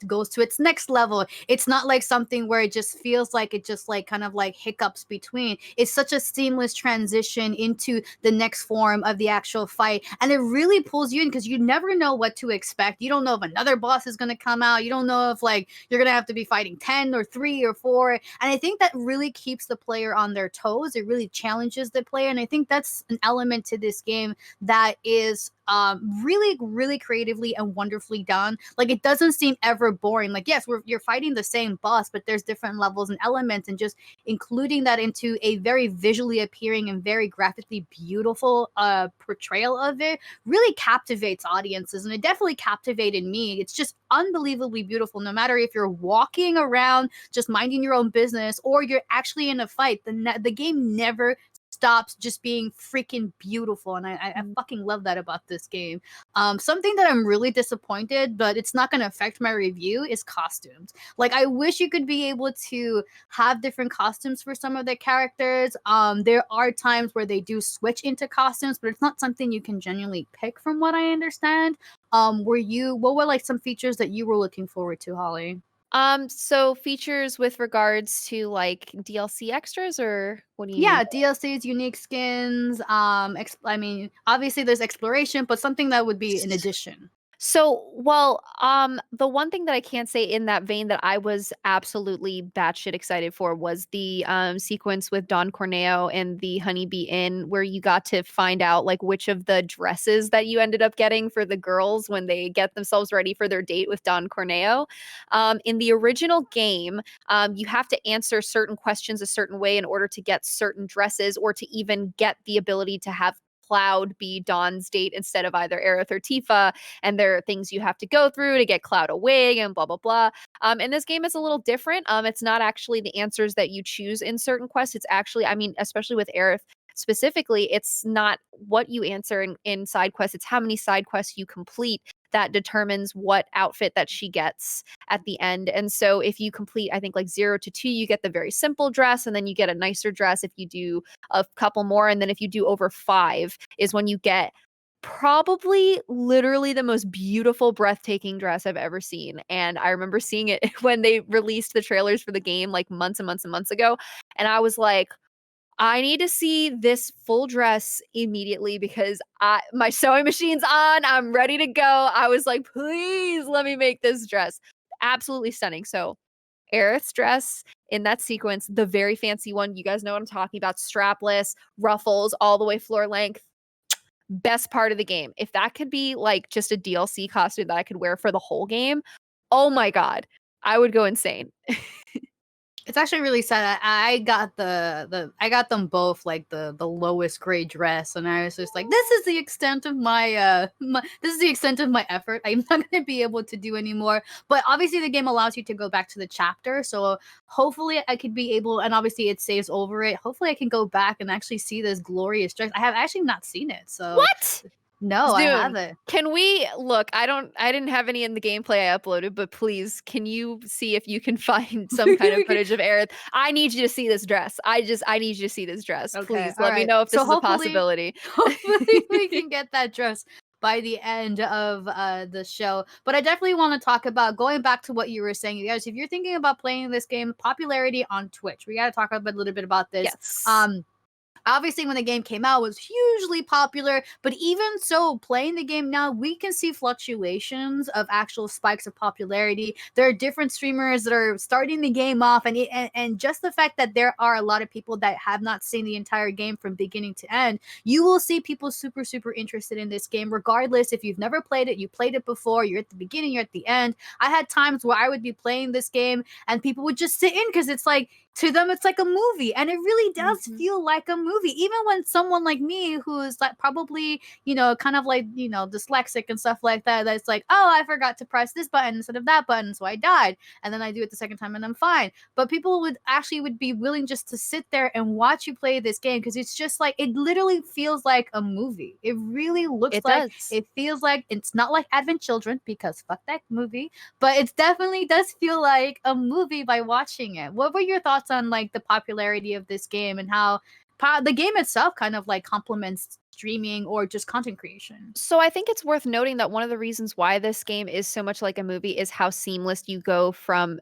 goes to its next level, it's not like something where it just feels like it just like kind of like hiccups between. It's such a seamless transition into the next form of the actual fight. And it really pulls you in because you never know what to expect. You don't know if another boss is gonna come out. You don't know if like you're gonna have to be fighting 10 or 3 or 4. And I think that really keeps the player on their toes. It really challenges the player, and I think that's an element to this game that is really, really creatively and wonderfully done. Like it doesn't seem ever boring. Like yes, you're fighting the same boss, but there's different levels and elements, and just including that into a very visually appearing and very graphically beautiful portrayal of it really captivates audiences, and it definitely captivated me. It's just unbelievably beautiful. No matter if you're walking around just minding your own business or you're actually in a fight, the game never stops just being freaking beautiful, and I fucking love that about this game. Something that I'm really disappointed, but it's not going to affect my review, is costumes. Like I wish you could be able to have different costumes for some of the characters. There are times where they do switch into costumes, but it's not something you can genuinely pick from what I understand. What were like some features that you were looking forward to, Holly? So features with regards to like DLC extras, or what do you mean? Yeah, DLCs, unique skins. I mean, obviously there's exploration, but something that would be an addition. The one thing that I can't say in that vein that I was absolutely batshit excited for was the sequence with Don Corneo and the Honeybee Inn, where you got to find out like which of the dresses that you ended up getting for the girls when they get themselves ready for their date with Don Corneo. In the original game, you have to answer certain questions a certain way in order to get certain dresses or to even get the ability to have Cloud be Dawn's date instead of either Aerith or Tifa, and there are things you have to go through to get Cloud a wig and blah blah blah. In this game, it's a little different. It's not actually the answers that you choose in certain quests. It's actually, I mean, especially with Aerith specifically, it's not what you answer in side quests. It's how many side quests you complete that determines what outfit that she gets at the end. And so if you complete, I think like 0 to 2, you get the very simple dress, and then you get a nicer dress if you do a couple more. And then if you do over 5 is when you get probably literally the most beautiful, breathtaking dress I've ever seen. And I remember seeing it when they released the trailers for the game like months and months and months ago. And I was like, I need to see this full dress immediately because my sewing machine's on. I'm ready to go. I was like, please let me make this dress. Absolutely stunning. So Aerith's dress in that sequence, the very fancy one, you guys know what I'm talking about, strapless, ruffles all the way floor length. Best part of the game. If that could be like just a DLC costume that I could wear for the whole game, oh my God, I would go insane. It's actually really sad. I got I got them both like the lowest grade dress, and I was just like, this is the extent of my this is the extent of my effort. I'm not gonna be able to do anymore. But obviously the game allows you to go back to the chapter, so hopefully I could be able, and obviously it saves over it. Hopefully I can go back and actually see this glorious dress. I have actually not seen it, so What? no, I Zoom, haven't. can we look? I didn't have any in the gameplay I uploaded, but please, can you see if you can find some kind of footage of Aerith? I need you to see this dress. I need you to see this dress. Okay, Please all let me right. know if this So is a hopefully, possibility. hopefully we can get that dress by the end of the show. But I definitely want to talk about going back to what you were saying, you guys. If you're thinking about playing this game, popularity on Twitch, we got to talk a little bit about this. Yes. Obviously when the game came out, it was hugely popular, but even so, playing the game now, we can see fluctuations of actual spikes of popularity. There are different streamers that are starting the game off, and just the fact that there are a lot of people that have not seen the entire game from beginning to end, you will see people super interested in this game, regardless if you've never played it, you played it before, you're at the beginning, you're at the end. I had times where I would be playing this game and people would just sit in because it's like, to them it's like a movie, and it really does feel like a movie, even when someone like me who's like probably, kind of like, dyslexic and stuff like that, that's like, oh, I forgot to press this button instead of that button, so I died, and then I do it the second time and I'm fine. But people would be willing just to sit there and watch you play this game because it's just like, it literally feels like a movie. It really looks It like, does. it feels like, it's not like Advent Children because fuck that movie, but it definitely does feel like a movie by watching it. What were your thoughts on like the popularity of this game and how the game itself kind of like complements streaming or just content creation? So I think it's worth noting that one of the reasons why this game is so much like a movie is how seamlessly you go from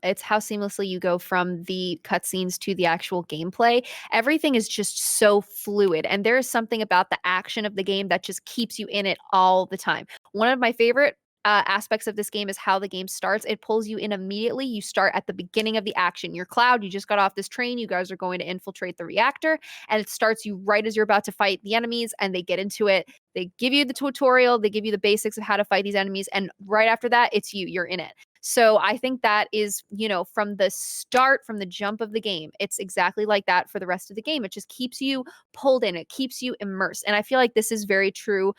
the cutscenes to the actual gameplay. Everything is just so fluid, and there is something about the action of the game that just keeps you in it all the time. One of my favorite aspects of this game is how the game starts. It pulls you in immediately. You start at the beginning of the action. You're Cloud. You just got off this train. You guys are going to infiltrate the reactor, and it starts you right as you're about to fight the enemies, and they get into it. They give you the tutorial. They give you the basics of how to fight these enemies, and right after that, it's you. You're in it. So I think that is, from the start, from the jump of the game, it's exactly like that for the rest of the game. It just keeps you pulled in. It keeps you immersed. And I feel like this is very true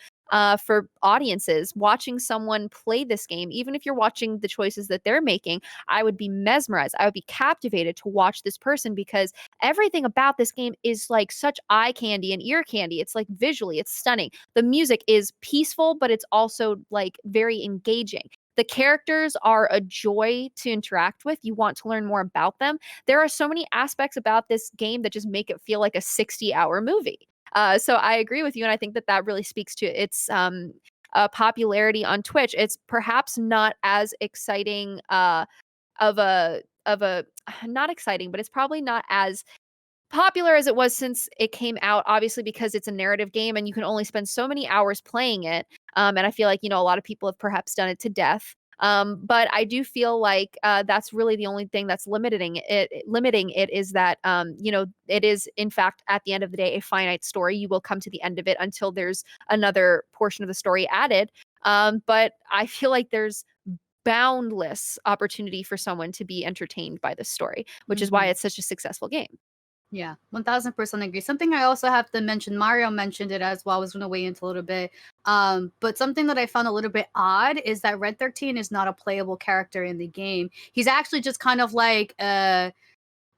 for audiences watching someone play this game. Even if you're watching the choices that they're making, I would be mesmerized. I would be captivated to watch this person because everything about this game is like such eye candy and ear candy. It's like visually, it's stunning. The music is peaceful, but it's also like very engaging. The characters are a joy to interact with. You want to learn more about them. There are so many aspects about this game that just make it feel like a 60-hour movie. So I agree with you, and I think that that really speaks to its popularity on Twitch. It's perhaps not as exciting of a not exciting, but it's probably not as popular as it was since it came out, obviously because it's a narrative game and you can only spend so many hours playing it. And I feel like, a lot of people have perhaps done it to death. But I do feel like that's really the only thing that's limiting it. Limiting it is that it is in fact at the end of the day a finite story. You will come to the end of it until there's another portion of the story added. But I feel like there's boundless opportunity for someone to be entertained by this story, which is why it's such a successful game. Yeah, 1000% agree. Something I also have to mention, Mario mentioned it as well. I was going to weigh into a little bit. But something that I found a little bit odd is that Red 13 is not a playable character in the game. He's actually just kind of like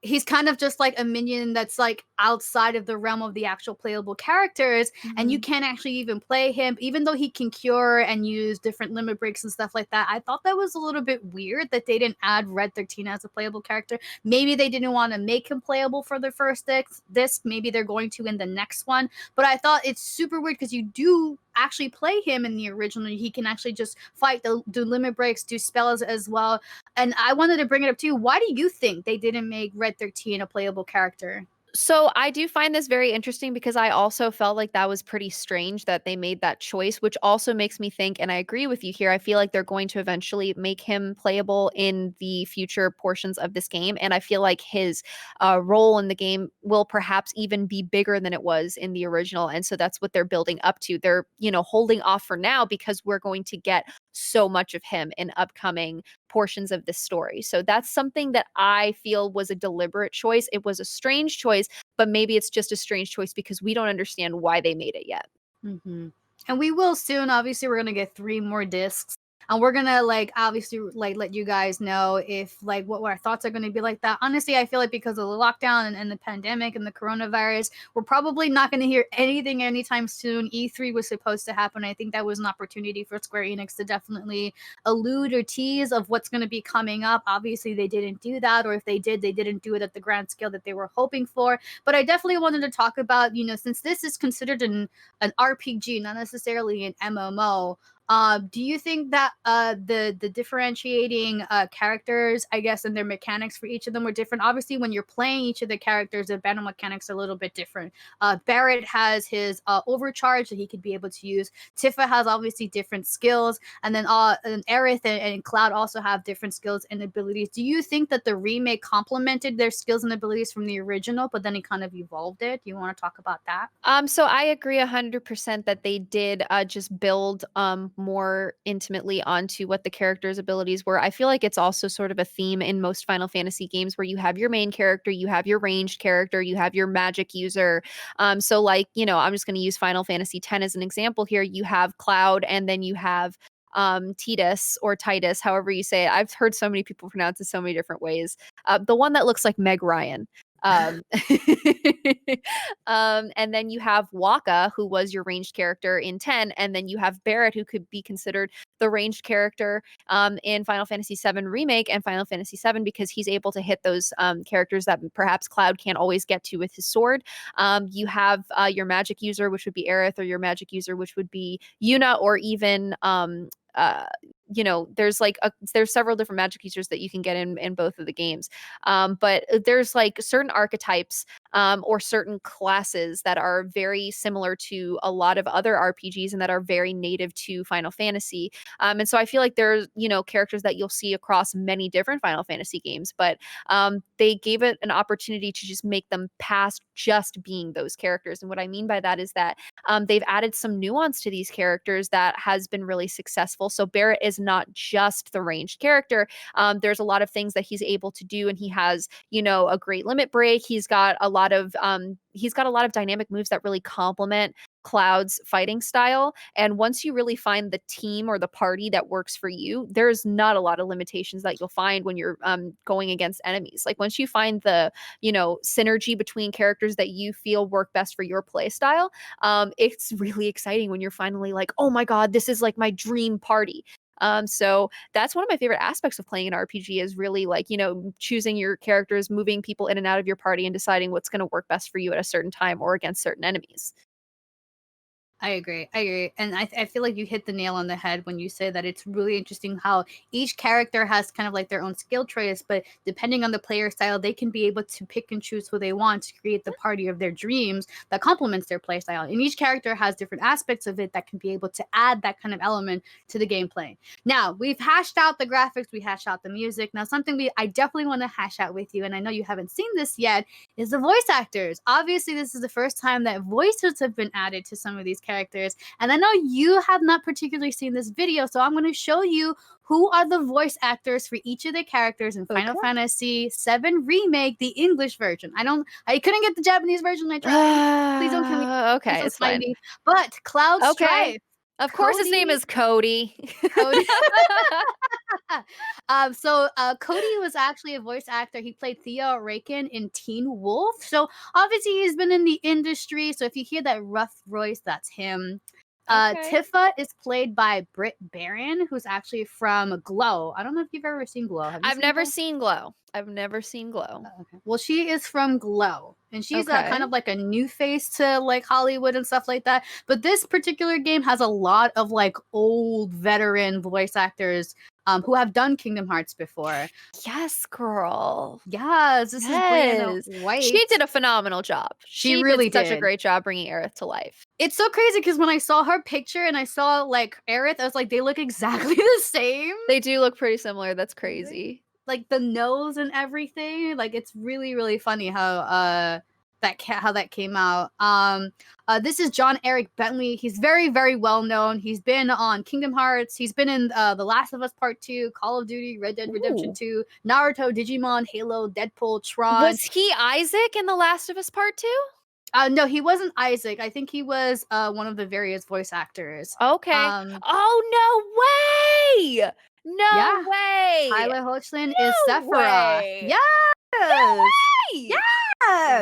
he's kind of just like a minion that's like outside of the realm of the actual playable characters, and you can't actually even play him, even though he can cure and use different limit breaks and stuff like that. I thought that was a little bit weird that they didn't add Red 13 as a playable character. Maybe they didn't want to make him playable for the first disc. Maybe they're going to in the next one. But I thought it's super weird because you do actually play him in the original. He can actually just fight, do limit breaks, do spells as well. And I wanted to bring it up too. Why do you think they didn't make Red 13 a playable character? So I do find this very interesting because I also felt like that was pretty strange that they made that choice, which also makes me think, and I agree with you here, I feel like they're going to eventually make him playable in the future portions of this game. And I feel like his role in the game will perhaps even be bigger than it was in the original. And so that's what they're building up to. They're, holding off for now because we're going to get so much of him in upcoming portions of this story. So that's something that I feel was a deliberate choice. It was a strange choice, but maybe it's just a strange choice because we don't understand why they made it yet. And we will soon. Obviously, we're gonna get 3 more discs, and we're gonna obviously let you guys know if what our thoughts are gonna be like that. Honestly, I feel like because of the lockdown and the pandemic and the coronavirus, we're probably not gonna hear anything anytime soon. E3 was supposed to happen. I think that was an opportunity for Square Enix to definitely allude or tease of what's gonna be coming up. Obviously, they didn't do that, or if they did, they didn't do it at the grand scale that they were hoping for. But I definitely wanted to talk about, since this is considered an RPG, not necessarily an MMO. Do you think that the differentiating characters, I guess, and their mechanics for each of them were different? Obviously, when you're playing each of the characters, the battle mechanics are a little bit different. Barrett has his overcharge that he could be able to use. Tifa has obviously different skills, and then and Aerith and Cloud also have different skills and abilities. Do you think that the remake complemented their skills and abilities from the original, but then it kind of evolved it? Do you want to talk about that? So I agree 100% that they did just build more intimately onto what the character's abilities were. I feel like it's also sort of a theme in most Final Fantasy games where you have your main character, you have your ranged character, you have your magic user. So I'm just going to use Final Fantasy X as an example here. You have Cloud and then you have Titus or Titus, however you say it. I've heard so many people pronounce it so many different ways. The one that looks like Meg Ryan. Um, and then you have Waka, who was your ranged character in 10, and then you have Barrett, who could be considered the ranged character in Final Fantasy VII Remake and Final Fantasy VII because he's able to hit those characters that perhaps Cloud can't always get to with his sword. You have your magic user, which would be Aerith, or your magic user, which would be Yuna, or even there's several different magic users that you can get in both of the games. But there's certain archetypes or certain classes that are very similar to a lot of other RPGs and that are very native to Final Fantasy. And so I feel like there's, characters that you'll see across many different Final Fantasy games, but they gave it an opportunity to just make them past just being those characters. And what I mean by that is that they've added some nuance to these characters that has been really successful. So Barrett is not just the ranged character. There's a lot of things that he's able to do, and he has, a great limit break. He's got a lot of dynamic moves that really complement Cloud's fighting style. And once you really find the team or the party that works for you, there's not a lot of limitations that you'll find when you're going against enemies. Like once you find the, synergy between characters that you feel work best for your play style, it's really exciting when you're finally like, oh my God, this is like my dream party. So that's one of my favorite aspects of playing an RPG is really choosing your characters, moving people in and out of your party and deciding what's going to work best for you at a certain time or against certain enemies. I agree. And I feel like you hit the nail on the head when you say that it's really interesting how each character has kind of like their own skill traits, but depending on the player style, they can be able to pick and choose who they want to create the party of their dreams that complements their play style. And each character has different aspects of it that can be able to add that kind of element to the gameplay. Now, we've hashed out the graphics, we hashed out the music. Now, something I definitely want to hash out with you, and I know you haven't seen this yet, is the voice actors. Obviously, this is the first time that voices have been added to some of these characters, and I know you have not particularly seen this video, so I'm going to show you who are the voice actors for each of the characters in Final Fantasy VII Remake, the English version. I couldn't get the Japanese version. I tried. Please don't kill me. Okay, it's fine. But Cloud Strife. Of course, his name is Cody. Cody. Cody was actually a voice actor. He played Theo Raken in Teen Wolf. So obviously he's been in the industry. So if you hear that rough voice, that's him. Tiffa is played by Britt Baron, who's actually from Glow. I don't know if you've ever seen Glow. I've never seen Glow. I've never seen Glow. Okay. Well, she is from Glow, and she's kind of like a new face to like Hollywood and stuff like that. But this particular game has a lot of like old veteran voice actors who have done Kingdom Hearts before. Yes, girl. Yes, this is Brianna White. She did a phenomenal job. She really did such a great job bringing Aerith to life. It's so crazy because when I saw her picture and I saw like Aerith, I was like, they look exactly the same. They do look pretty similar. That's crazy. Like the nose and everything. Like it's really, really funny how that came out. This is John Eric Bentley. He's very, very well known. He's been on Kingdom Hearts. He's been in The Last of Us Part 2, Call of Duty, Red Dead Redemption 2, Naruto, Digimon, Halo, Deadpool, Tron. Was he Isaac in The Last of Us Part 2? No, he wasn't Isaac. I think he was one of the various voice actors. Okay. Oh, no way! No way! Tyler Hoechlin is Sephiroth. Way. Yes! No way! Yes!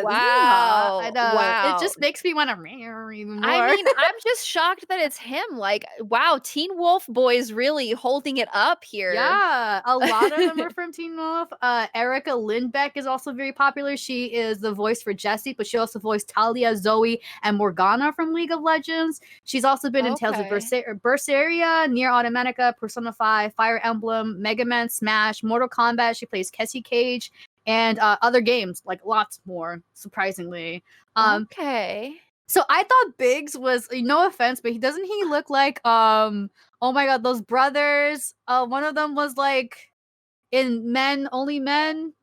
Wow. I know. Wow. It just makes me want to marry even more. I mean, I'm just shocked that it's him. Like, wow, Teen Wolf boys really holding it up here. Yeah, a lot of them are from Teen Wolf. Erica Lindbeck is also very popular. She is the voice for Jessie, but she also voiced Talia, Zoe, and Morgana from League of Legends. She's also been in Tales of Berseria, Nier Automata, Persona 5, Fire Emblem, Mega Man, Smash, Mortal Kombat. She plays Cassie Cage. And other games, like lots more, surprisingly. So I thought Biggs was, no offense, but doesn't he look like, oh my god, those brothers? One of them was like in Men, Only Men.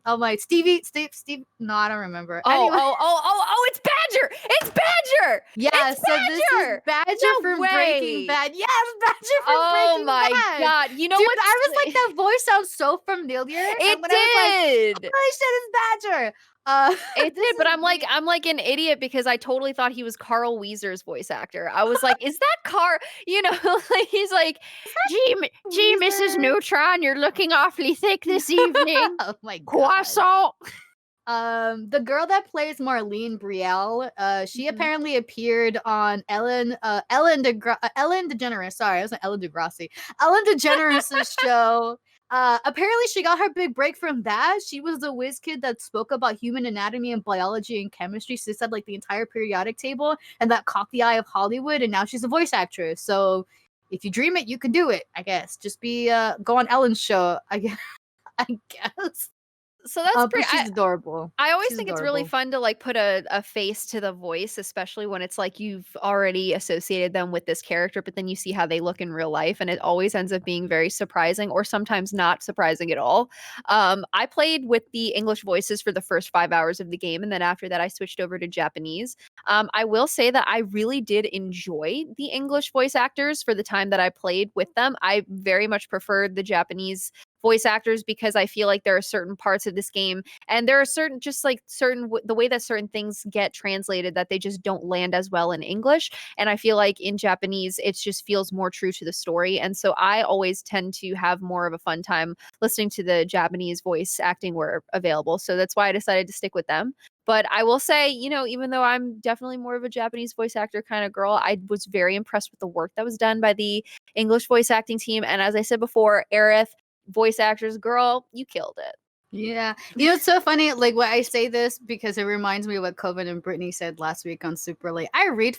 Oh my, Steve. No, I don't remember. Oh, it's Badger. It's Badger. Yeah, it's so Badger. This is Badger from Breaking Bad. Yes, Badger from Breaking Bad. Oh my god. You know what? Dude, I was like, that voice sounds so familiar. It did. I was like, holy shit, it's Badger. It did, but I'm like an idiot because I totally thought he was Carl Weezer's voice actor. I was like, is that Carl? You know, like he's like, gee, Mrs. Neutron, you're looking awfully thick this evening. Oh my god. Croissant. The girl that plays Marlene Brielle, she apparently appeared on Ellen DeGeneres. Sorry, I was not Ellen DeGrassi. Ellen DeGeneres' show. Apparently she got her big break from that. She was the whiz kid that spoke about human anatomy and biology and chemistry. She said like the entire periodic table, and that caught the eye of Hollywood, and now she's a voice actress. So if you dream it, you can do it, I guess. Just go on Ellen's show, I guess. So that's pretty. She's adorable. I always think it's really fun to like put a face to the voice, especially when it's like you've already associated them with this character, but then you see how they look in real life, and it always ends up being very surprising, or sometimes not surprising at all. I played with the English voices for the first 5 hours of the game, and then after that, I switched over to Japanese. I will say that I really did enjoy the English voice actors for the time that I played with them. I very much preferred the Japanese voice actors because I feel like there are certain parts of this game, and there are certain the way that certain things get translated that they just don't land as well in English, and I feel like in Japanese it just feels more true to the story, and so I always tend to have more of a fun time listening to the Japanese voice acting where available, so that's why I decided to stick with them. But I will say, you know, even though I'm definitely more of a Japanese voice actor kind of girl, I was very impressed with the work that was done by the English voice acting team, and as I said before, Aerith, voice actors, girl, you killed it. Yeah. It's so funny, like, when I say this because it reminds me of what Coven and Brittany said last week on Super Late. I read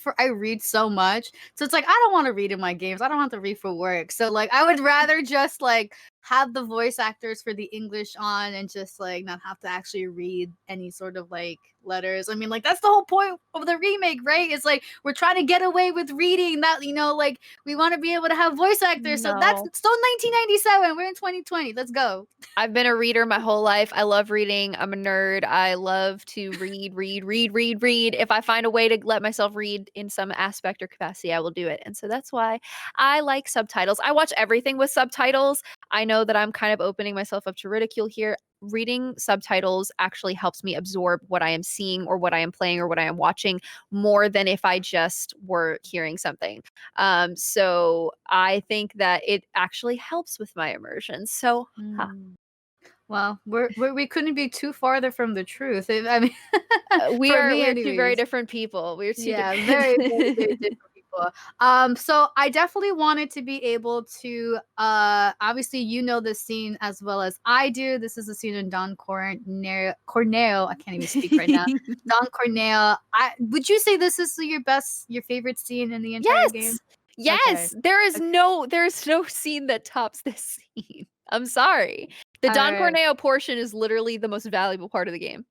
so much. So it's like, I don't want to read in my games. I don't want to read for work. So, like, I would rather just, like, have the voice actors for the English on and just, like, not have to actually read any sort of, like, letters. I mean, like, that's the whole point of the remake, right? It's like, we're trying to get away with reading that, like, we want to be able to have voice actors. So that's still 1997. We're in 2020. Let's go. I've been a reader my whole life. I love reading. I'm a nerd. I love to read. If I find a way to let myself read in some aspect or capacity, I will do it. And so that's why I like subtitles. I watch everything with subtitles. I know that I'm kind of opening myself up to ridicule here. Reading subtitles actually helps me absorb what I am seeing or what I am playing or what I am watching more than if I just were hearing something. So I think that it actually helps with my immersion. So, Well, we couldn't be too farther from the truth. I mean, we're two very different people. We're two very, very, very different people. So I definitely wanted to be able to, obviously, this scene as well as I do. This is a scene in Don Corneo. I can't even speak right now. Don Corneo. Would you say this is your favorite scene in the entire game? Yes. Okay. There's no scene that tops this scene. I'm sorry. The Don Corneo portion is literally the most valuable part of the game.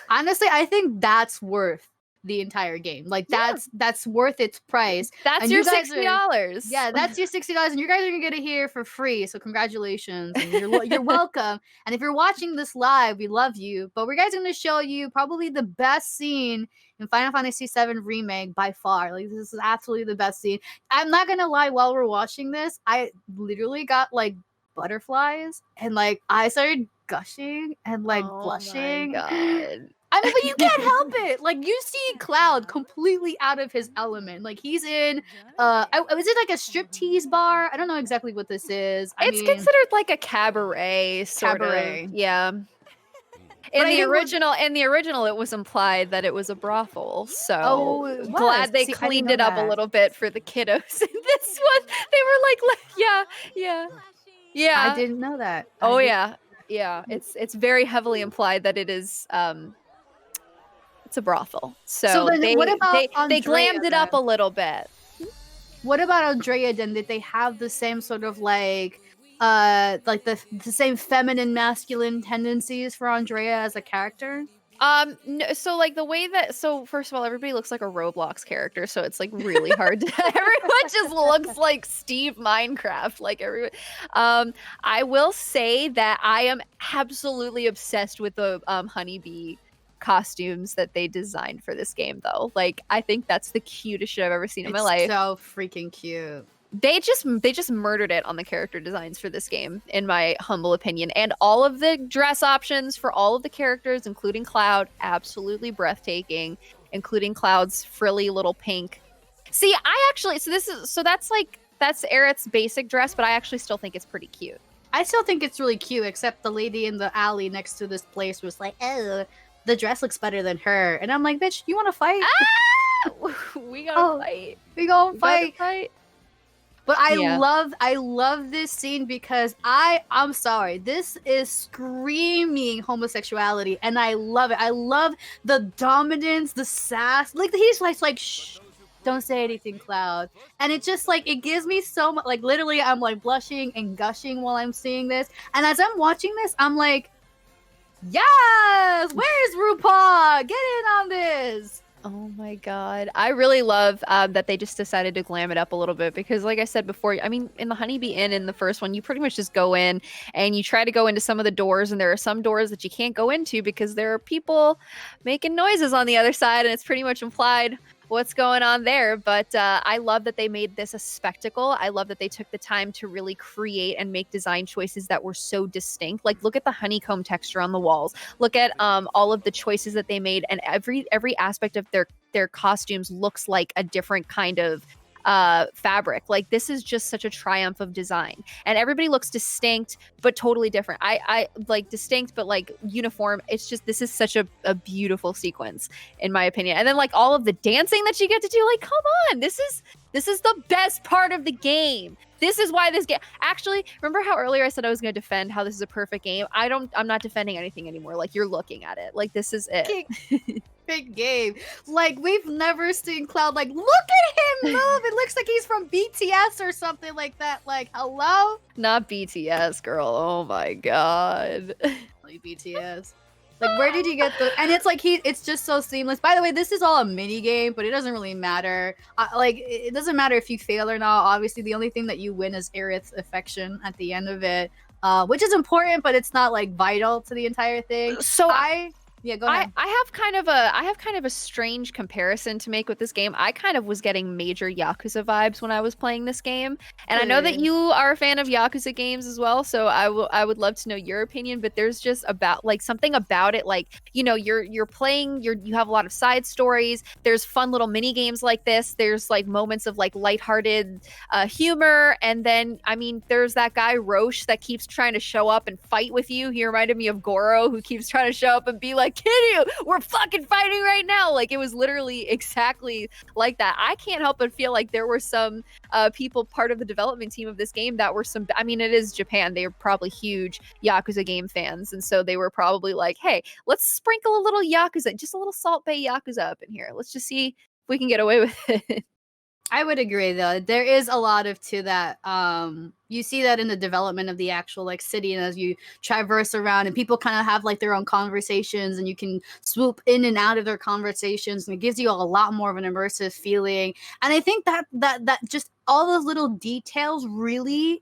Honestly, I think that's worth the entire game. Like, that's worth its price. That's your $60. Yeah, that's your $60, and you guys are gonna get it here for free. So congratulations, and you're welcome. And if you're watching this live, we love you. But we're guys gonna show you probably the best scene in Final Fantasy VII Remake by far. Like, this is absolutely the best scene. I'm not gonna lie, while we're watching this, I literally got like butterflies and like I started gushing and like blushing. My God. I mean, but you can't help it. Like, you see Cloud completely out of his element. Like, he's in, is it like a striptease bar? I don't know exactly what this is. It's considered like a cabaret, sort of. Yeah. In the original, it was implied that it was a brothel. So glad they cleaned it up a little bit for the kiddos. In this one, they were like, yeah. I didn't know that. Oh yeah. It's very heavily implied that it is it's a brothel. So what about they glammed it up a little bit. What about Andrea then? Did they have the same sort of like the same feminine masculine tendencies for Andrea as a character? No, so like the way that first of all, everybody looks like a Roblox character, so it's like really hard to everyone just looks like Steve Minecraft, like everyone. I will say that I am absolutely obsessed with the honeybee costumes that they designed for this game though. Like, I think that's the cutest shit I've ever seen in my life. So freaking cute. They just murdered it on the character designs for this game, in my humble opinion. And all of the dress options for all of the characters, including Cloud, absolutely breathtaking, including Cloud's frilly little pink. See, that's Aerith's basic dress, but I actually still think it's pretty cute. I still think it's really cute, except the lady in the alley next to this place was like, oh, the dress looks better than her. And I'm like, bitch, you want to fight? We gotta fight. We gonna fight. But I love this scene because I'm sorry, this is screaming homosexuality, and I love it. I love the dominance, the sass. Like, he's like, shh, don't say anything, Cloud. And it just like, it gives me so much, like, literally I'm like blushing and gushing while I'm seeing this. And as I'm watching this, I'm like, yes, where's RuPaul? Get in on this. Oh my God. I really love that they just decided to glam it up a little bit because, like I said before, I mean, in the Honeybee Inn in the first one, you pretty much just go in and you try to go into some of the doors, and there are some doors that you can't go into because there are people making noises on the other side, and it's pretty much implied what's going on there. But I love that they made this a spectacle. I love that they took the time to really create and make design choices that were so distinct. Like, look at the honeycomb texture on the walls. Look at all of the choices that they made, and every aspect of their costumes looks like a different kind of fabric. Like, this is just such a triumph of design, and everybody looks distinct but totally different. I like distinct but like uniform. It's just, this is such a beautiful sequence in my opinion. And then like all of the dancing that you get to do, like, come on, this is the best part of the game. This is why this game. Actually, remember how earlier I said I was going to defend how this is a perfect game? I'm not defending anything anymore. Like, you're looking at it. Like, this is it. Big game. Like, we've never seen Cloud, like, look at him move. It looks like he's from BTS or something like that. Like, hello? Not BTS, girl. Oh my god. Like, BTS. Like, where did you get the... And it's like, it's just so seamless. By the way, this is all a mini game, but it doesn't really matter. Like, it doesn't matter if you fail or not. Obviously, the only thing that you win is Aerith's affection at the end of it, which is important, but it's not, like, vital to the entire thing. So yeah, go ahead. I have kind of a strange comparison to make with this game. I kind of was getting major Yakuza vibes when I was playing this game. And I know that you are a fan of Yakuza games as well, so I would love to know your opinion, but there's just about like something about it, like, you know, you're playing, you have a lot of side stories, there's fun little mini games like this, there's like moments of like lighthearted humor, and then I mean there's that guy Roche that keeps trying to show up and fight with you. He reminded me of Goro, who keeps trying to show up and be like, Kiryu, we're fucking fighting right now. Like, it was literally exactly like that. I can't help but feel like there were some people part of the development team of this game that were I mean, it is Japan. They are probably huge Yakuza game fans. And so they were probably like, hey, let's sprinkle a little Yakuza, just a little Salt Bay Yakuza up in here. Let's just see if we can get away with it. I would agree, though. There is a lot of to that. You see that in the development of the actual like city, and as you traverse around, and people kind of have like their own conversations, and you can swoop in and out of their conversations, and it gives you a lot more of an immersive feeling. And I think that just all those little details really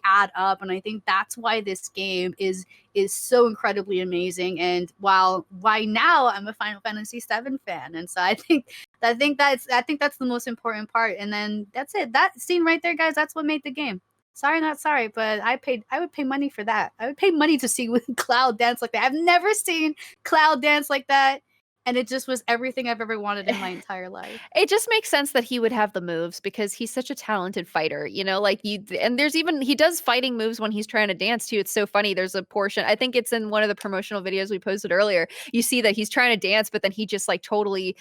add up, and I think that's why this game is so incredibly amazing. And why now I'm a Final Fantasy VII fan, and so I think that's the most important part. And then that's it. That scene right there, guys, that's what made the game. Sorry, not sorry, but I would pay money for that. I would pay money to see Cloud dance like that. I've never seen Cloud dance like that, and it just was everything I've ever wanted in my entire life. It just makes sense that he would have the moves because he's such a talented fighter, you know, like and there's even, he does fighting moves when he's trying to dance too. It's so funny. There's a portion, I think it's in one of the promotional videos we posted earlier. You see that he's trying to dance, but then he just like totally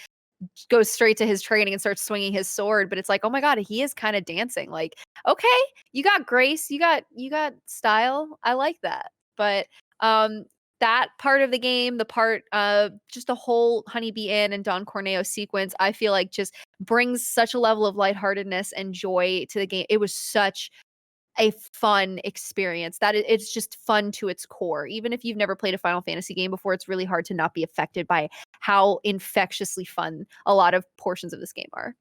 goes straight to his training and starts swinging his sword. But it's like, oh my god, he is kind of dancing. Like, okay, you got grace, you got style. I like that. But that part of the game, the part just the whole Honeybee Inn and Don Corneo sequence, I feel like just brings such a level of lightheartedness and joy to the game. It was such a fun experience that it's just fun to its core. Even if you've never played a Final Fantasy game before, it's really hard to not be affected by how infectiously fun a lot of portions of this game are.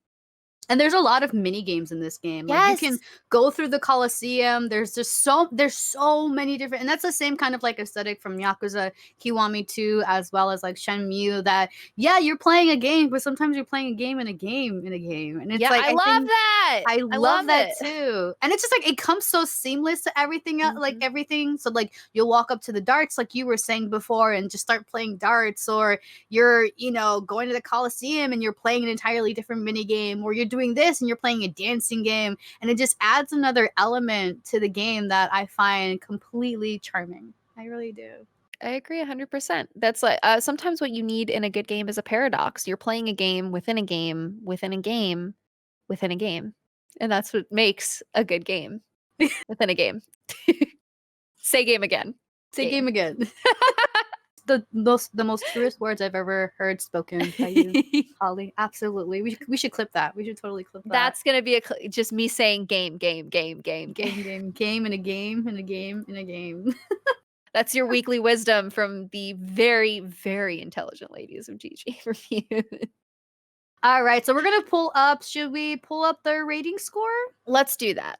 And there's a lot of mini games in this game. Yes. Like, you can go through the Coliseum. There's so many different, and that's the same kind of like aesthetic from Yakuza Kiwami 2 as well as like Shenmue, that you're playing a game, but sometimes you're playing a game in a game in a game. And it's like I love that. I love that too. And it's just like it comes so seamless to everything else, like everything. So like you'll walk up to the darts like you were saying before and just start playing darts, or you're, you know, going to the Coliseum and you're playing an entirely different mini game, or you're doing this and you're playing a dancing game, and it just adds another element to the game that I find completely charming. I really do. I agree 100%. That's like sometimes what you need in a good game is a paradox. You're playing a game within a game within a game within a game, and that's what makes a good game within a game. Say game again. Say game again. The most truest words I've ever heard spoken by you, Holly. Absolutely. We should clip that. We should totally clip that. That's gonna be just me saying game and a game and a game. That's your weekly wisdom from the very, very intelligent ladies of GG Review. All right, so we're gonna pull up. Should we pull up their rating score? Let's do that.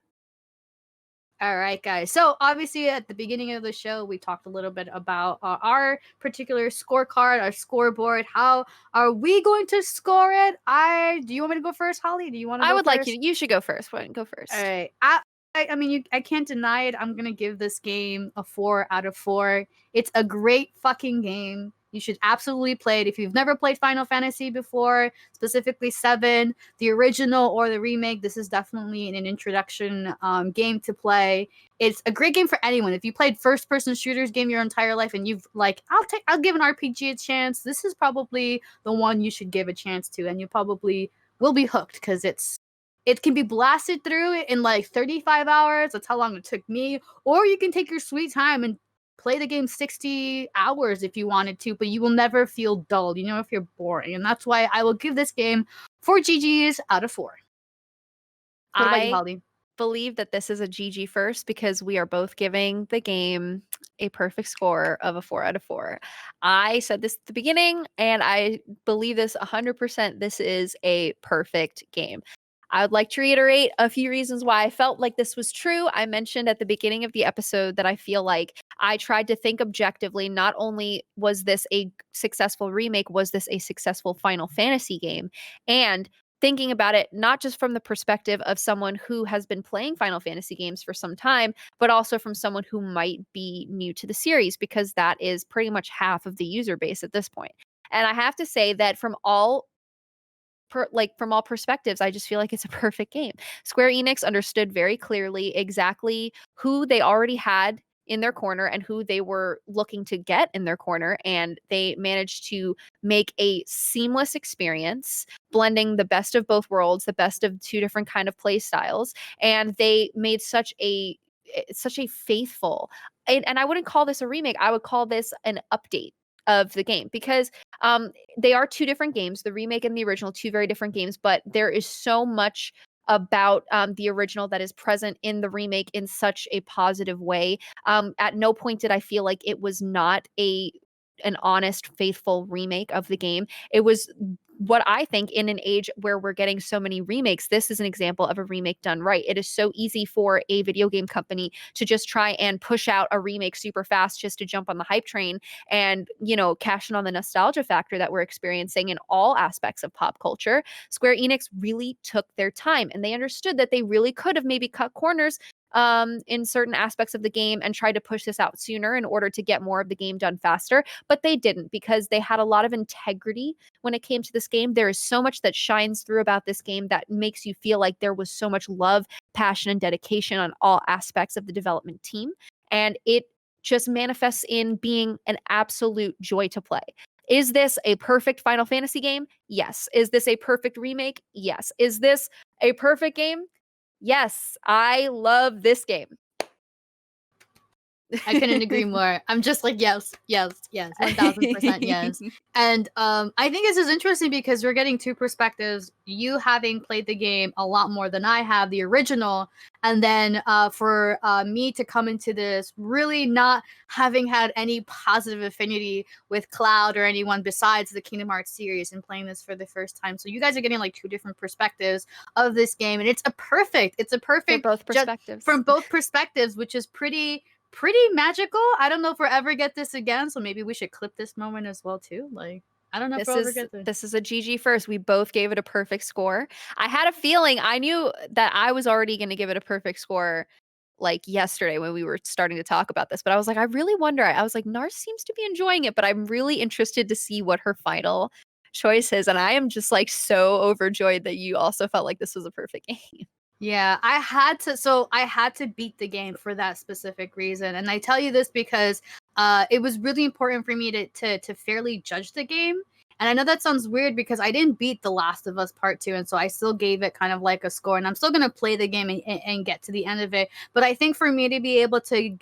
All right, guys. So obviously at the beginning of the show, we talked a little bit about our particular scorecard, our scoreboard. How are we going to score it? Do you want me to go first, Holly? Do you want to go I would first? like you. You should go first. Why don't you go first? All right. I mean, I can't deny it. I'm going to give this game a 4 out of 4. It's a great fucking game. You should absolutely play it. If you've never played Final Fantasy before, specifically 7, the original or the remake, this is definitely an introduction game to play. It's a great game for anyone. If you played first-person shooters game your entire life and you've like, I'll give an RPG a chance, this is probably the one you should give a chance to, and you probably will be hooked because it's It can be blasted through in like 35 hours. That's how long it took me. Or you can take your sweet time and play the game 60 hours if you wanted to, but you will never feel dull. You know, if you're boring. And that's why I will give this game 4 GGs out of 4. What about you, Holly? Believe that this is a GG first because we are both giving the game a perfect score of a 4 out of 4. I said this at the beginning, and I believe this 100%. This is a perfect game. I would like to reiterate a few reasons why I felt like this was true. I mentioned at the beginning of the episode that I feel like I tried to think objectively. Not only was this a successful remake, was this a successful Final Fantasy game? And thinking about it not just from the perspective of someone who has been playing Final Fantasy games for some time, but also from someone who might be new to the series, because that is pretty much half of the user base at this point. And I have to say that from all perspectives, I just feel like it's a perfect game. Square Enix understood very clearly exactly who they already had in their corner and who they were looking to get in their corner, and they managed to make a seamless experience, blending the best of both worlds, the best of two different kind of play styles, and they made such a faithful, and I wouldn't call this a remake, I would call this an update of the game, because they are two different games, the remake and the original, two very different games, but there is so much about the original that is present in the remake in such a positive way. At no point did I feel like it was not an honest, faithful remake of the game. It was what I think, in an age where we're getting so many remakes, this is an example of a remake done right. It is so easy for a video game company to just try and push out a remake super fast just to jump on the hype train and, cash in on the nostalgia factor that we're experiencing in all aspects of pop culture. Square Enix really took their time, and they understood that they really could have maybe cut corners in certain aspects of the game and tried to push this out sooner in order to get more of the game done faster, but they didn't, because they had a lot of integrity when it came to this game. There is so much that shines through about this game that makes you feel like there was so much love, passion, and dedication on all aspects of the development team, and it just manifests in being an absolute joy to play. Is this a perfect Final Fantasy game? Yes. Is this a perfect remake? Yes. Is this a perfect game? Yes, I love this game. I couldn't agree more. I'm just like, yes, 1000% yes. And I think this is interesting because we're getting two perspectives. You having played the game a lot more than I have, the original, and then for me to come into this really not having had any positive affinity with Cloud or anyone besides the Kingdom Hearts series and playing this for the first time. So you guys are getting like two different perspectives of this game, and it's a perfect from both perspectives. From both perspectives, which is pretty magical. I don't know if we'll ever get this again, so maybe we should clip this moment as well too. Like, I don't know if we'll ever get this. This is a GG first. We both gave it a perfect score. I had a feeling, I knew that I was already going to give it a perfect score like yesterday when we were starting to talk about this, but I was like, I really wonder. I was like, Narz seems to be enjoying it, but I'm really interested to see what her final choice is, and I am just like so overjoyed that you also felt like this was a perfect game. Yeah, I had to beat the game for that specific reason. And I tell you this because it was really important for me to fairly judge the game. And I know that sounds weird because I didn't beat The Last of Us Part 2, and so I still gave it kind of like a score, and I'm still going to play the game and get to the end of it. But I think for me to be able to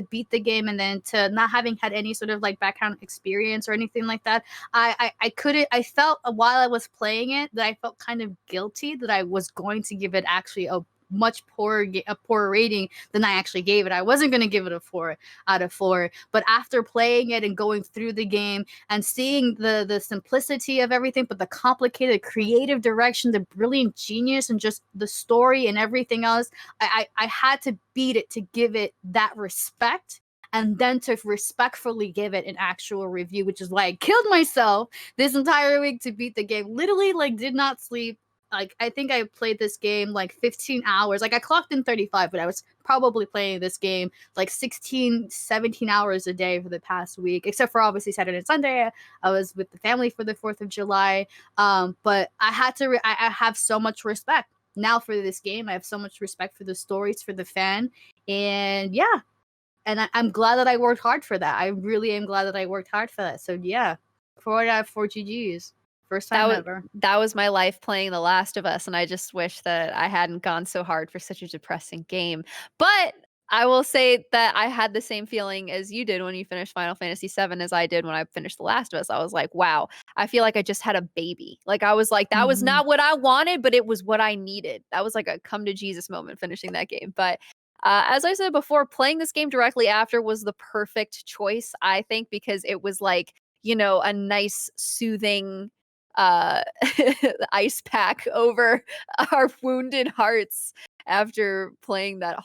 beat the game and then to not having had any sort of like background experience or anything like that, I couldn't, I felt while I was playing it that I felt kind of guilty that I was going to give it actually a much poorer rating than I actually gave it. I wasn't going to give it a 4 out of 4, but after playing it and going through the game and seeing the simplicity of everything, but the complicated creative direction, the brilliant genius, and just the story and everything else, I had to beat it to give it that respect, and then to respectfully give it an actual review, which is why I killed myself this entire week to beat the game. Literally, like, did not sleep. Like, I think I played this game like 15 hours. Like, I clocked in 35, but I was probably playing this game like 16, 17 hours a day for the past week, except for obviously Saturday and Sunday. I was with the family for the 4th of July. But I had to, I have so much respect now for this game. I have so much respect for the stories, for the fan. And yeah, and I'm glad that I worked hard for that. I really am glad that I worked hard for that. So yeah, 4 out of 4 GGs. First time ever. That was my life playing The Last of Us, and I just wish that I hadn't gone so hard for such a depressing game. But I will say that I had the same feeling as you did when you finished Final Fantasy VII as I did when I finished The Last of Us. I was like, wow, I feel like I just had a baby. Like, I was like, that was not what I wanted, but it was what I needed. That was like a come to Jesus moment finishing that game. But as I said before, playing this game directly after was the perfect choice, I think, because it was like, you know, a nice, soothing ice pack over our wounded hearts after playing that.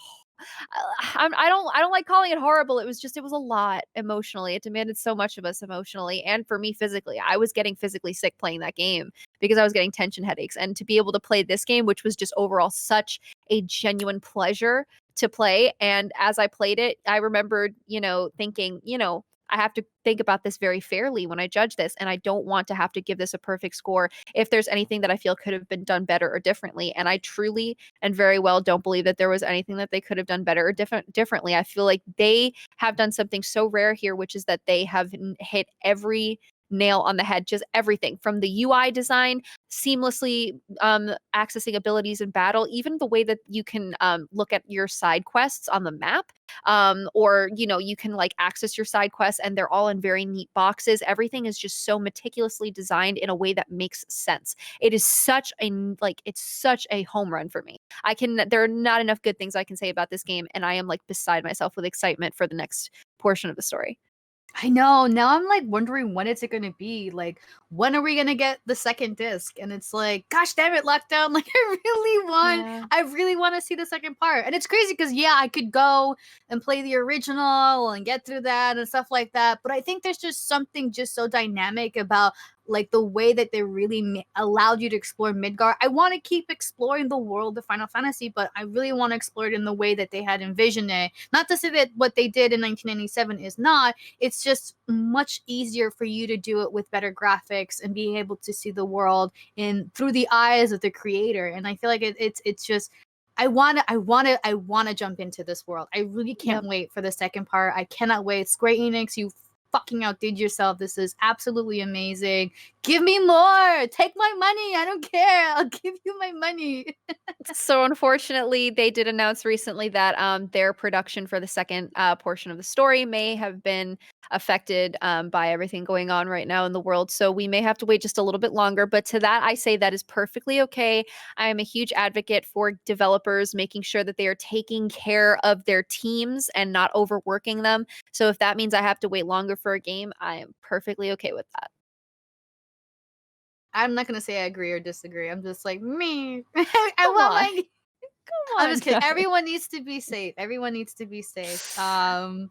I don't like calling it horrible. It was a lot emotionally. It demanded so much of us emotionally and for me physically. I was getting physically sick playing that game because I was getting tension headaches. And to be able to play this game, which was just overall such a genuine pleasure to play. And as I played it, I remembered, you know, thinking, you know, I have to think about this very fairly when I judge this, and I don't want to have to give this a perfect score if there's anything that I feel could have been done better or differently. And I truly and very well don't believe that there was anything that they could have done better or differently. I feel like they have done something so rare here, which is that they have hit every nail on the head, just everything from the UI design, seamlessly accessing abilities in battle, even the way that you can look at your side quests on the map, or you know, you can like access your side quests and they're all in very neat boxes. Everything is just so meticulously designed in a way that makes sense. It is such a it's such a home run for me. There are not enough good things I can say about this game, and I am like beside myself with excitement for the next portion of the story. I know. Now I'm like wondering when it's going to be. Like, when are we going to get the second disc? And it's like, gosh damn it, Lockdown. Like, I really want to see the second part. And it's crazy because, yeah, I could go and play the original and get through that and stuff like that. But I think there's just something just so dynamic about like the way that they really allowed you to explore Midgar. I want to keep exploring the world of Final Fantasy, but I really want to explore it in the way that they had envisioned it. Not to say that what they did in 1997 is not. It's just much easier for you to do it with better graphics and being able to see the world through the eyes of the creator. And I feel like it's just I want to jump into this world. I really can't wait for the second part. I cannot wait. Square Enix, you fucking outdid yourself. This is absolutely amazing. Give me more. Take my money. I don't care. I'll give you my money. So unfortunately, they did announce recently that their production for the second portion of the story may have been affected by everything going on right now in the world. So we may have to wait just a little bit longer. But to that, I say that is perfectly okay. I am a huge advocate for developers making sure that they are taking care of their teams and not overworking them. So if that means I have to wait longer for a game, I am perfectly okay with that. I'm not gonna say I agree or disagree. I'm just like me. Come on. I'm just kidding. Everyone needs to be safe. Everyone needs to be safe. All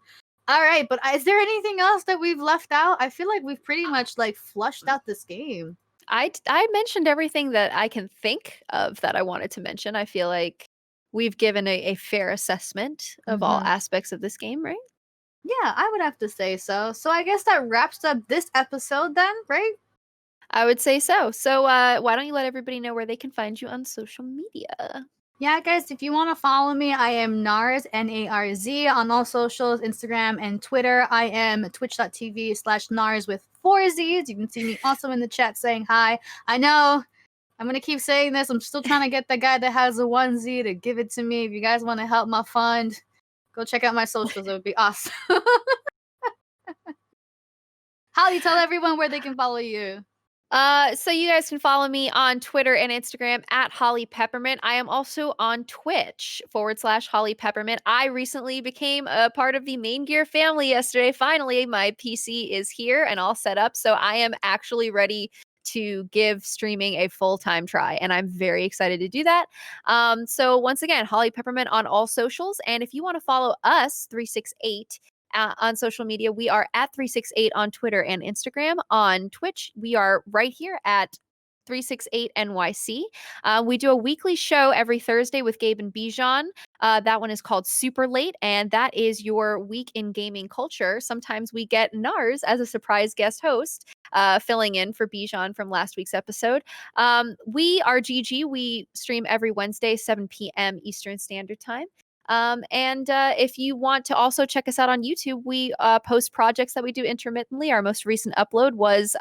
right, but is there anything else that we've left out? I feel like we've pretty much like flushed out this game. I mentioned everything that I can think of that I wanted to mention. I feel like we've given a fair assessment of all aspects of this game, right? Yeah, I would have to say so. So I guess that wraps up this episode then, right? I would say so. So why don't you let everybody know where they can find you on social media? Yeah, guys, if you want to follow me, I am Narz, Narz, on all socials, Instagram and Twitter. I am twitch.tv/Narz with 4 Z's. You can see me also in the chat saying hi. I know I'm going to keep saying this. I'm still trying to get the guy that has a 1Z to give it to me. If you guys want to help my fund, go check out my socials. It would be awesome. Holly, tell everyone where they can follow you. So you guys can follow me on Twitter and Instagram at HollyPeppermint. I am also on Twitch /HollyPeppermint. I recently became a part of the Main Gear family yesterday. Finally, my PC is here and all set up. So I am actually ready to give streaming a full-time try, and I'm very excited to do that. So once again, HollyPeppermint on all socials. And if you want to follow us, 368, on social media, we are at 368 on Twitter and Instagram. On Twitch, we are right here at 368 NYC. We do a weekly show every Thursday with Gabe and Bijan. That one is called Super Late, and that is your week in gaming culture. Sometimes we get Narz as a surprise guest host, filling in for Bijan from last week's episode. We are GG. We stream every Wednesday, 7 p.m. Eastern Standard Time. And if you want to also check us out on YouTube, we post projects that we do intermittently. Our most recent upload was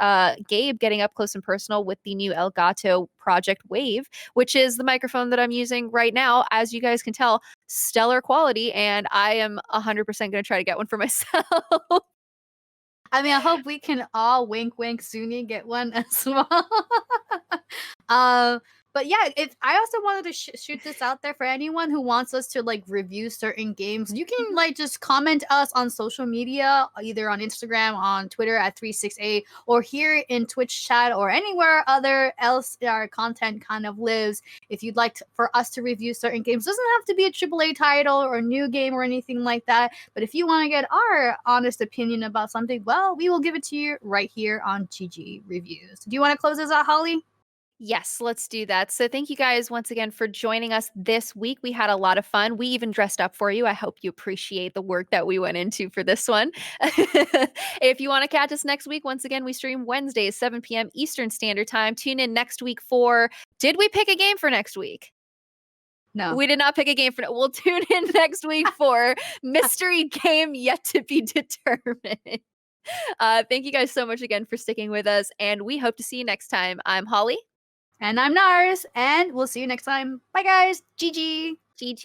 Gabe getting up close and personal with the new Elgato Project Wave, which is the microphone that I'm using right now. As you guys can tell, stellar quality, and I am 100% going to try to get one for myself. I mean, I hope we can all wink soon get one as well. But yeah, if I also wanted to shoot this out there for anyone who wants us to like review certain games, you can like just comment us on social media, either on Instagram, on Twitter at 36A, or here in Twitch chat, or anywhere other else our content kind of lives. If you'd like for us to review certain games, it doesn't have to be a AAA title or a new game or anything like that. But if you want to get our honest opinion about something, well, we will give it to you right here on GG Reviews. Do you want to close this out, Holly? Yes, let's do that. So thank you guys once again for joining us this week. We had a lot of fun. We even dressed up for you. I hope you appreciate the work that we went into for this one. If you want to catch us next week, once again, we stream Wednesdays, 7 p.m. Eastern Standard Time. Tune in next week for, did we pick a game for next week? No. We did not pick a game for, we'll tune in next week for Mystery Game Yet to Be Determined. Thank you guys so much again for sticking with us, and we hope to see you next time. I'm Holly. And I'm Narz, and we'll see you next time. Bye, guys. GG. GG.